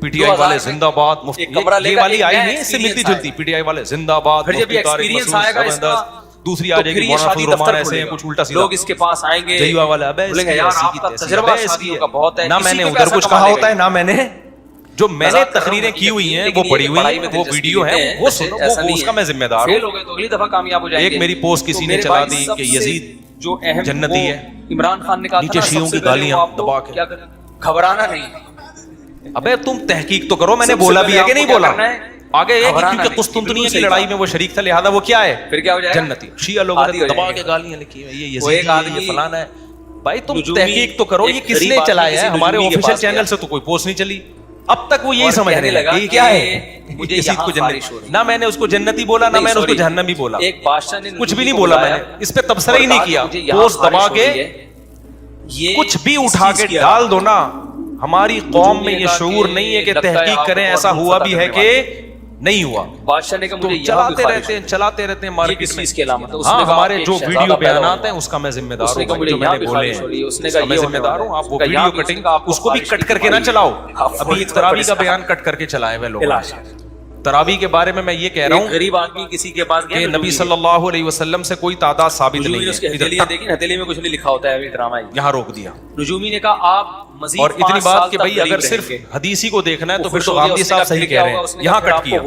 پی ٹی آئی والے زندہ باد, مفتی یہ والی آئی نہیں, اس سے ملتی جلتی. پی ٹی آئی والے زندہ باد, مفتی طارق مسعود, دوسری آ جائے گی مولانا فضل الرحمان, ایسے ہیں کچھ الٹا سیدھا. لوگ اس کے پاس آئیں گے, جیوا والا ابے آپ کا تجربہ شادیوں کا بہت ہے, نہ میں نے ادھر کچھ کہا ہوتا ہے, نہ میں نے جو میں نے تقریریں کی ہوئی ہیں وہ پڑھی ہوئی ہیں, وہ ویڈیو ہے وہ سنو, وہ اس کا میں ذمہ دار ہوں. تو اگلی دفعہ کامیاب ہو جائیں گے. ایک میری پوسٹ کسی نے چلا دی کہ یزید جو اہم جنتی ہے, عمران خان نے کہا نیچے شیعوں کی گالیاں دبا کے. گھبرانا نہیں. ابے تم تحقیق تو کرو, میں نے بولا بھی ہے کہ نہیں بولا. آگے یہ کیونکہ قسطنطنیہ کی لڑائی میں وہ شریک تھا, لہذا وہ کیا ہے, پھر کیا ہو جائے گا, جنتی. شیعہ لوگوں نے دبا کے گالیاں لکھی ہیں, یہ یزید ہے, یہ فلانا ہے. بھائی تم تحقیق تو کرو, یہ کس نے چلایا ہے. ہمارے آفیشیل چینل سے تو کوئی پوسٹ نہیں چلی اب تک. وہ یہی سمجھنے لگا یہ کیا ہے, یزید کو جنتی. نہ میں نے اس کو جنتی بولا, نہ میں نے اس کو جہنمی بولا, ایک بادشاہ نے کچھ بھی نہیں بولا. میں نے اس پہ تبصرہ ہی نہیں کیا. پوسٹ دبا کے کچھ بھی اٹھا کے ڈال دو نا. ہماری قوم میں یہ شعور نہیں ہے کہ تحقیق کریں ایسا ہوا بھی ہے کہ نہیں ہوا. بادشاہ نے کہا مجھے چلاتے رہتے ہیں مارکیٹ میں. ہاں ہمارے جو ویڈیو بیانات ہیں اس کا میں ذمہ دار ہوں, جو میں نے بولے ہیں اس کا میں ذمہ دار ہوں. آپ وہ ویڈیو کٹنگ اس کو بھی کٹ کر کے نہ چلاؤ. ابھی تراویح کا بیان کٹ کر کے چلائے ہوئے لوگ. تراویح کے بارے میں یہ کہہ رہا ہوں, غریب آدمی کسی کے پاس کہ نبی صلی اللہ علیہ وسلم سے کوئی تعداد ثابت نہیں ہے. دیکھیں ہتھیلی میں کچھ نہیں لکھا ہوتا ہے, ڈرامہ یہاں روک دیا. نجومی نے کہا آپ مزید اور اتنی بات کہ بھائی اگر صرف حدیثی کو دیکھنا ہے تو پھر تو غامدی صاحب صحیح کہہ رہے ہیں, یہاں کٹ کیا.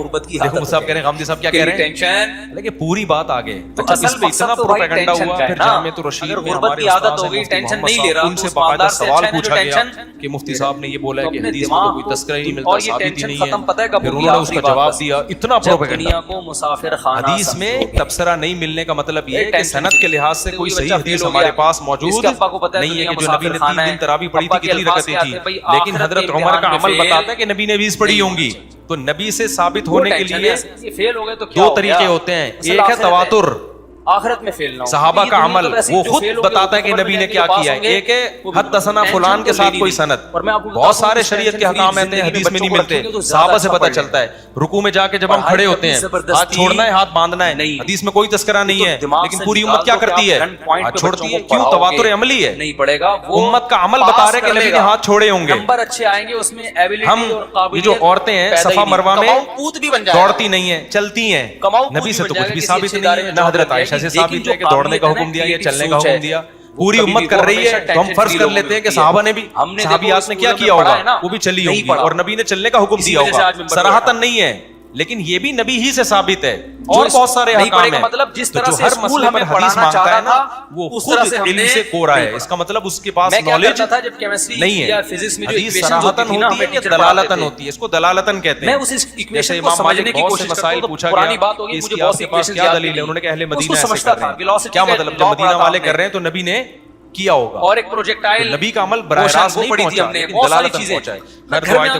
دیکھو صاحب کہہ رہے ہیں, غامدی صاحب کیا کہہ رہے ہیں, لیکن پوری بات آگے. اچھا اس پہ اتنا پروپیگنڈا ہوا, پھر جامعۃ الرشید میں ہمارے استاد ہیں ان سے باقاعدہ سوال پوچھا گیا کہ مفتی صاحب نے یہ بولا ہے کہ حدیث میں تو کوئی تذکرہ نہیں ملتا, ثابت ہی نہیں ہے. پھر انہوں نے اس کا جواب دیا, اتنا پروپیگنڈا. حدیث میں تبصرہ نہیں ملنے کا مطلب یہ ہے کہ سند کے لحاظ سے کوئی صحیح حدیث ہمارے پاس موجود نہیں ہے کہ جو نبی نے 3 دن تراویح پڑھی تھی کتنی رکعتیں تھی. لیکن حضرت عمر کا عمل بتاتا ہے کہ نبی نے 20 پڑھی ہوں گی. تو نبی سے ثابت ہونے کے لیے 2 طریقے ہوتے ہیں. ایک ہے تواتر, آخرت میں فیل نہ ہو. صحابہ کا عمل وہ خود بتاتا ہے کہ نبی نے کیا کیا ہے. ایک ہے حدثنا فلان کے ساتھ کوئی سند. بہت سارے شریعت کے حکام ایسے ہیں حدیث میں نہیں ملتے, صحابہ سے پتہ چلتا ہے. رکوع میں جا کے جب ہم کھڑے ہوتے ہیں ہاتھ چھوڑنا ہے ہاتھ باندھنا ہے, حدیث میں کوئی تذکرہ نہیں ہے, لیکن پوری امت کیا کرتی ہے, ہاتھ چھوڑتی ہے. کیوں؟ تواتر عملی ہے, نہیں پڑے گا. امت کا عمل بتا رہے کہ نبی نے ہاتھ چھوڑے ہوں گے. نمبر اچھے آئیں گے اس میں. ہم یہ جو عورتیں ہیں صفا مروہ میں دوڑتی نہیں ہیں, چلتی ہیں. نبی سے تو کچھ بھی ثابت نہیں ہے, نہ حضرت عائشہ سے ثابت ہے کہ دوڑنے کا حکم دیا یا چلنے کا حکم دیا. پوری امت کر رہی ہے تو ہم فرض کر لیتے ہیں کہ صحابہ نے بھی, صحابیات نے کیا کیا ہوگا, وہ بھی چلی ہوگی اور نبی نے چلنے کا حکم دیا ہوگا. صراحتاً نہیں ہے, لیکن یہ بھی نبی ہی سے ثابت ہے. اور بہت سارے احکام ہیں. مطلب جس طرح سے ہر مسئلے پر حدیث مانگتا ہے نا وہ خود علم سے کورا ہے. اس کا مطلب اس کے پاس نالج نہیں ہے. حدیث صراحتاً ہوتی ہے یا دلالتاً ہوتی ہے, اس کو دلالتاً کہتے ہیں. جیسے امام مالک بہت سے مسائل پوچھا گیا کہ اس کی آپ کے پاس کیا دلیل ہے, انہوں نے کہا اہل مدینہ ایسے کر رہے ہیں. کیا مطلب جب مدینہ والے کر رہے ہیں تو نبی نے کیا ہوگا. اور ایک پروجیکٹائل نبی کا عمل براہ راست نہیں پہنچا, لیکن دلالتاً پہنچا ہے.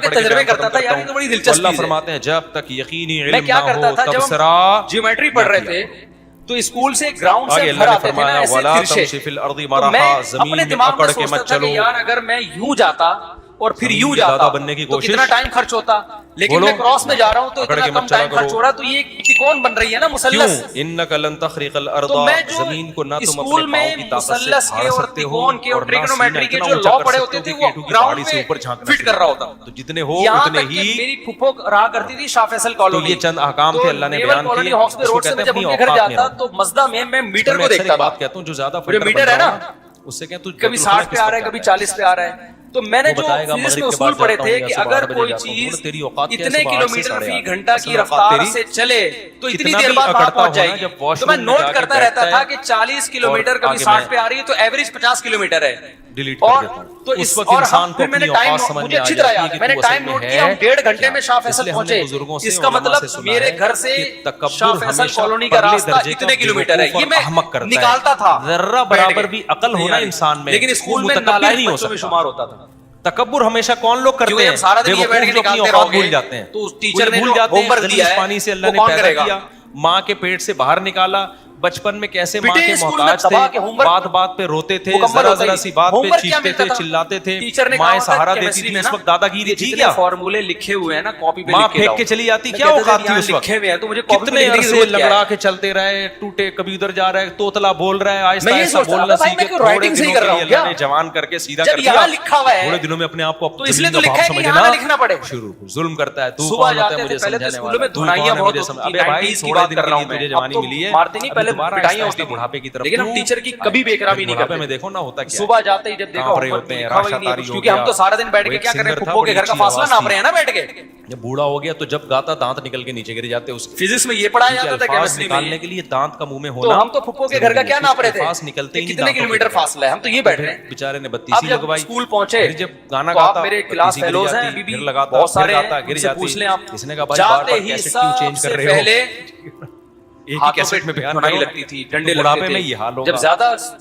تجربے کرتا تھا یار, یہ تو بڑی دلچسپ اللہ فرماتے ہیں جب تک یقینی علم نہ ہو تبصرہ. جیومیٹری پڑھ رہے تھے تو اسکول سے گراؤنڈ سے گھر آتے تھے نا ایسے ترشے, تو میں اپنے دماغ میں سوچتا تھا کہ یار اگر میں یوں جاتا اور پھر یوں جاتا تو کتنا ٹائم خرچ ہوتا, لیکن میں کراس میں جا رہا ہوں تو اتنا کم ٹائم خرچ ہو رہا. تو یہ ترکون بن رہی ہے نا مثلث. انک لن تخرق الارض, زمین کو نہ تم اپنے پاؤں کی طاقت سے پھاڑ سکتے ہو, اور ٹریگنومیٹری کے جو لا پڑے ہوتے تھے وہ گراؤنڈ میں فٹ کر رہا ہوتا. تو جتنے ہو اتنے ہی. میری پھپھو رہا کرتی تھی شاہ فیصل کالونی, یہ چند احکام تھے اللہ نے بیان کیے. ہاکس پہ روڈ سے جب ان کے گھر جاتا تو مزدہ میں میٹر کو دیکھتا تھا. کہتا ہوں جو زیادہ میٹر ہے نا اس سے کہ تو کبھی 60 پہ آ رہا ہے کبھی 40 پہ آ رہا ہے. تو میں نے جو فزکس میں اصول پڑھے تھے کہ اگر کوئی چیز اتنے کلومیٹر فی گھنٹہ کی رفتار سے چلے تو اتنی دیر بعد وہاں پہنچ جائے گی. تو میں نوٹ کرتا رہتا تھا کہ 40 کلومیٹر کبھی 60 پہ آ رہی ہے تو ایوریج 50 کلومیٹر ہے. اور تو اس وقت انسان کو میں نے ٹائم مجھے اچھی طرح یاد ہے, میں نے ٹائم نوٹ کیا, ہم 1.5 گھنٹے میں شاہ فیصل پہنچے. اس کا مطلب میرے گھر سے شاہ فیصل کالونی کا راستہ اتنے کلومیٹر ہے. یہ میں نکالتا تھا, ذرہ برابر بھی عقل ہونا انسان میں, لیکن اسکول میں نالائق بچوں میں شمار ہوتا تھا. تکبر ہمیشہ کون لوگ کرتے ہیں, سارا دن یہ بیٹھ کے اپنی اوقات بھول جاتے ہیں. تو ٹیچر نے بھول جاتے ہیں دیا ہے پانی سے اللہ نے پیدا کیا, ماں کے پیٹ سے باہر نکالا, بچپن میں کیسے ماں کے محتاج تھے, بات بات پہ روتے تھے, ذرا ذرا سی بات پہ چیختے تھے, چلاتے تھے, ماں سہارا دیتی تھی. اس وقت دادا گیری تھی کیا, فارمولے لکھے ہوئے ہیں نا کاپی پہ, ماں پھینک کے چلی جاتی, کیا اوقات تھی اس وقت. کتنے عرصے لگڑا کے چلتے رہے, ٹوٹے, کبھی ادھر جا رہا ہے توتلا بول رہا ہے, آہستہ آہستہ بولنا سیکھے. تھوڑے دنوں کے لیے اللہ نے جوان کر کے سیدھا کر دیا, تھوڑے دنوں میں اپنے آپ کو سمجھنا شروع. ظلم کرتا ہے تو کون ہوتا ہے مجھے سمجھانے والا, تو کون ہے مجھے سمجھ. ابے بھائی تھوڑے دن کے لیے تجھے جوانی ملی ہے, دوبارہ بڑھاپے کی طرف. لیکن ہم ٹیچر کی کبھی بے احترامی نہیں کرتے. میں دیکھو نا ہوتا کیا, صبح جاتے ہی جب دیکھا ہوتے ہیں راشا تاری ہو گیا, کیونکہ ہم تو سارا دن بیٹھ کے کیا کر رہے ہیں, پھپھو کے گھر کا فاصلہ ناپ رہے ہیں نا بیٹھ کے. جب بوڑھا ہو گیا تو جب گاتا دانت نکل کے نیچے گر جاتے. اس فزکس میں یہ پڑھایا جاتا تھا کیمسٹری میں, نکالنے کے لیے دانت کا منہ میں ہونا. تو ہم تو پھپھو کے گھر کا کیا ناپ رہے تھے, نکلتے ہی کتنے کلومیٹر فاصلہ ہے, ہم تو یہ بیٹھ رہے ہیں. بیچارے نے 32 لگوائی, اسکول پہنچے جب گانا گاتا میرے کلاس فیلوز ہیں ابھی بھی بہت سارے ہیں, گر جاتے, پوچھ لیں آپ. اس نے کہا جاتے ہی سب سے پہلے ایک ہی کیسٹ میں بیان نہیں لگتی تھی, ڈنڈے بڑھاپے میں یہ حال ہوگا. جب زیادہ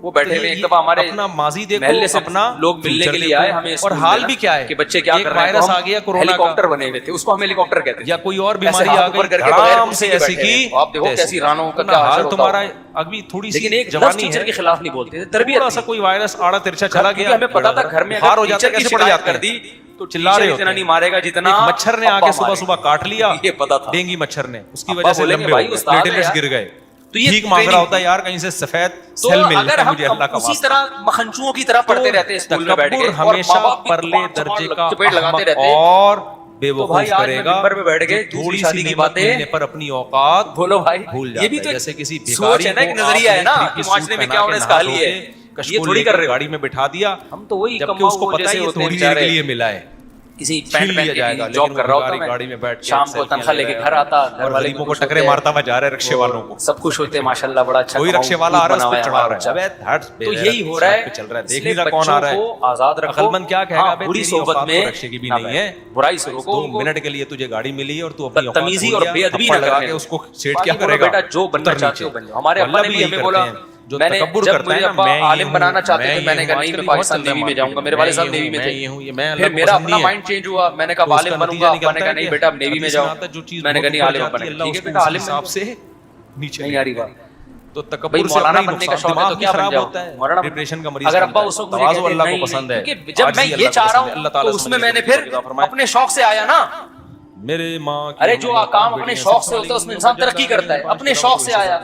وہ بیٹھے ہوئے ایک دفعہ ہمارے اپنا ماضی دیکھو, محلے سے اپنا لوگ ملنے کے لیے آئے ہمیں, اور حال بھی کیا ہے کہ بچے کیا کر رہے ہیں. وائرس آ گیا کورونا کا, ہیلی کاپٹر بنے ہوئے تھے, اس کو ہم ہیلی کاپٹر کہتے ہیں, یا کوئی اور بیماری آ گئی آرام سے ایسی کی. آپ دیکھو کیسی رانوں کا کیا حال تمہارا ابھی تھوڑی سی جوانی ہے, کے خلاف نہیں بولتے تھے. تربیت سا کوئی وائرس آڑا ترچا چلا گیا, ہمیں پتا تھا گھر میں ہار ہو جاتا کیسے پڑ جاتا کر دی تو چلا رہے ہوتے, اتنا نہیں مارے گا جتنا مچھر نے آ کے صبح صبح کاٹ لیا, یہ پتا تھا ڈینگی مچھر نے, اس کی وجہ سے لمبے پلیٹلیٹس گر گئے. تو یہ ٹھیک مانگ رہا ہوتا ہے یار, کہیں سے سفید سیل مل جائے مجھے اللہ کا واسطہ. اسی طرح مکھنچوؤں کی طرح پڑھتے رہتے ہیں اسکول میں بیٹھ کے, ہمیشہ پرلے درجے کا احمق اور بے وقوف کرے گا. تھوڑی سی کی باتیں پر اپنی اوقات بولو بھائی, بھول یہ بھی جاتا ہے. تو جیسے کسی سوچ ہے نا, ایک نظریہ ہے نا کہ معاشرے میں کیا ہونا ہے, اس کا حل یہ ہے. یہ تھوڑی کر گاڑی میں بٹھا دیا, ہم تو وہی جبکہ اس کو پتا ہے یہ تھوڑی دیر کے لیے ملا ہے, کسی پینٹ پہن کے جاب کر رہا ہوتا ہے, گاڑی میں بیٹھ شام کو تنخواہ لے کے گھر آتا, اور غریبوں کو ٹکرے مارتا ہوا جا رہا ہے, رکشے والوں کو سب خوش ہوتے ہیں ماشاءاللہ, بڑا اچھا کوئی رکشے والا آ رہا ہے اس پہ چڑھا رہا ہے. تو یہی ہو رہا ہے, چل رہا ہے, دیکھ نہیں رہا کون آ رہا ہے. آزاد رکھو, عقل مند کیا کہے گا, بری صحبت میں رکشے کی بھی نہیں ہے, برائی سے روکو. 2 منٹ کے لیے تجھے گاڑی ملی اور تو اپنی اوقات تمیزی اور بے ادبی نہ لگا کے اس کو سیٹ کیا کرے گا, بیٹا جو بننا چاہتے ہو بن جاؤ. ہمارے ابا نے بھی ہمیں بولا جو میں نے تکبر جب کرتا مجھے ہے نا ابا میں عالم بنانا چاہتے تھے میں نے کہا نہیں میں پاکستان نیوی میں جاؤں گا میرے والد صاحب نیوی میں تھے پھر میرا اپنا مائنڈ چینج ہوا میں نے کہا عالم بنوں گا ابا نے کہا نہیں بیٹا اب نیوی میں جاؤ میں نے کہا نہیں عالم بنے ٹھیک ہے بیٹا عالم حساب سے نیچے نہیں آ رہی بات تو بھائی تکبر سے مولانا اپنا بننے کا نقصان شوق ہے دماغ تو بھی کیا بن خراب جاؤ ہوتا ہے مولانا ڈپریشن کا مریض اگر ابا بنتا اس وقت ہے مجھے تواضع کہتے اللہ نہیں کو پسند ہے کیونکہ جب میں یہ چاہ رہا ہوں تو اس میں میں نے پھر اپنے شوق سے آیا نا میرے ماں ارے جو کام اپنے شوق سے ہوتا ہے اس میں انسان ترقی کرتا ہے اپنے شوق سے آیا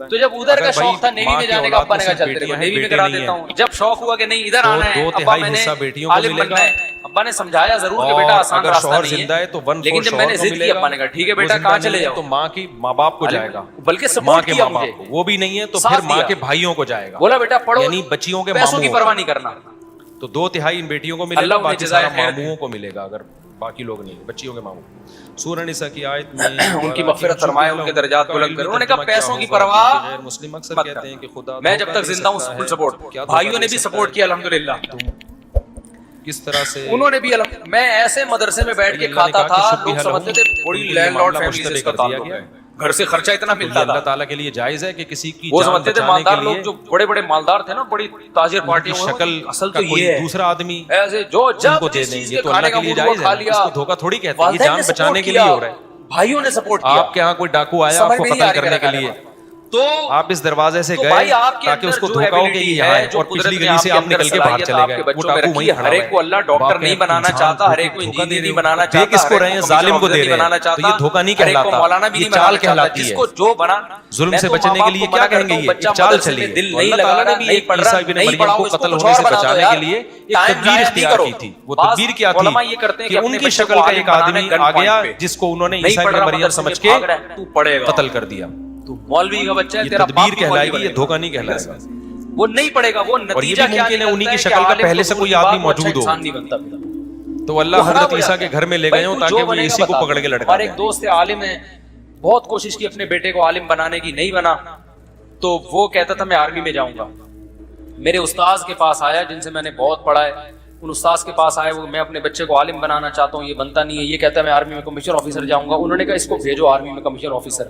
تو جب ادھر کا شوق تھا نیوی میں جانے کا ابا نے کہا چلتے رہو نیوی میں کرا دیتا ہوں جب شوق ہوا کہ نہیں ادھر آنا ہے ابا میں نے عالم بننا ہے ابا نے سمجھایا ضرور کہ بیٹا آسان راستہ نہیں ہے لیکن جب میں نے ضد کی ابا نے کہا ٹھیک ہے بیٹا کہاں چلے جاؤ تو ماں کی ماں باپ کو جائے گا بلکہ ماں سپورٹ کے کیا ماں مجھے باپ کو وہ بھی نہیں ہے تو پھر ماں کے بھائیوں کو جائے گا بولا بیٹا پڑھو یعنی بچیوں کے پیسوں کی ماموں پرواہ نہیں کرنا تو 2/3 ان بیٹیوں کو ملے اللہ گا انہیں باقی جزائے سارا خیر دے۔ ماموں کو ملے گا اگر باقی لوگ نہیں بچیوں کے ماموں سورہ نساء کی آیت میں ان کی مغفرت فرمائے ان کے درجات بلند کرے انہوں نے کہا پیسوں کی پرواہ غیر مسلم اکثر مت کہتے ہیں کہ خدا کر میں جب تک زندہ ہوں فل سپورٹ بھائیوں نے بھی سپورٹ کیا الحمدللہ کس طرح سے انہوں نے بھی میں ایسے مدرسے میں بیٹھ کے کھاتا تھا لوگ سمجھتے تھے بڑی لینڈ لارڈ فیملی سے اس کا تعلق ہے گھر سے خرچہ اتنا ملتا تھا اللہ تعالیٰ کے لیے جائز ہے کہ کسی کی وہ جان سمجھتے تھے بچانے مالدار کے لوگ لیے جو بڑے بڑے مالدار تھے نا بڑی تاجر پارٹیوں میں شکل اصل کا تو کوئی یہ ہے دوسرا آدمی ایسے جو ان جب کو دے جس دیں چیز یہ کے تو کھانے اللہ کا کے لیے موڈ جائز کھا ہے لیا اس کو دھوکہ تھوڑی کہتے ہیں یہ والدین جان نے بچانے support کے لیے کیا، ہو رہا ہے بھائیوں نے سپورٹ کیا آپ کے ہاں کوئی ڈاکو آیا سمجھ آپ کو میں نہیں قتل آ رہی کرنے کے میرا لیے تو آپ اس دروازے سے تو گئے بھائی آپ کے تاکہ اس اندر کو جو دھوکا ہو کہ ability یہ ہے یہاں ہے جو اور قدرت پچھلی نے گلی سے کے آپ اندر نکل کے باہر صلاحیت چلے آپ گئے کے وہ بچوں میں ڈاکو رکھی وہیں ہے کھڑا ہر ہوا ایک کو اللہ ڈاکٹر نہیں بنانا چاہتا ہر ایک کو انجینئر نہیں بنانا چاہتا کس کو رہے ہیں ظالم کو دے رہے ہیں تو یہ دھوکا نہیں کہلاتا مولانا بھی یہ نہیں چال بنانا چاہتا کہلاتی جس ہے کو جو بنا ظلم سے بچنے کے لیے کیا کہیں گے یہ ایک چال چلی ہے دل تو نہیں اللہ لگا تعالیٰ نے رہا بھی نہیں ایک پڑھ عیسیٰ رہا ابن نہیں مریم پڑھاؤ کو اس کو قتل کچھ ہونے اور سے بنا دو بچانے یار کے لیے ایک ٹائم تدبیر ضائع نہیں اختیار کرو کی تھی وہ بعض تدبیر کیا تھی علماء یہ کرتے ہیں کہ ان کی شکل کا ایک آدمی آ گیا جس کو انہوں نے عیسیٰ ابن مریم سمجھ کے تو پڑھے گا قتل کر دیا تو مولوی کا بچہ ہے یہ تیرا تدبیر کہلائے گی یہ دھوکا نہیں کہلائے گا وہ نہیں پڑے گا وہ اور یہ نتیجہ بھی کیا ممکن ہے انہی کی نکلتا شکل کا کہ پہلے سے عالم کوئی تو آدمی بعد موجود اچھا ہو انسان نہیں بنتا پھر تو اللہ حضرت عیسیٰ کے گھر میں لے گئے ہوں تاکہ وہ اسی کو پکڑ کے لڑکا ہمارے ایک دوست عالم ہے بہت کوشش کی اپنے بیٹے کو عالم بنانے کی نہیں بنا تو وہ کہتا تھا میں آرمی میں جاؤں گا میرے استاذ کے پاس آیا جن سے میں نے بہت پڑھا ہے ان استاذ کے پاس آئے وہ میں اپنے بچے کو عالم بنانا چاہتا ہوں یہ بنتا نہیں ہے یہ کہتا ہے میں آرمی میں کمیشن آفیسر جاؤں گا انہوں نے کہا اس کو بھیجو آرمی میں کمیشن آفیسر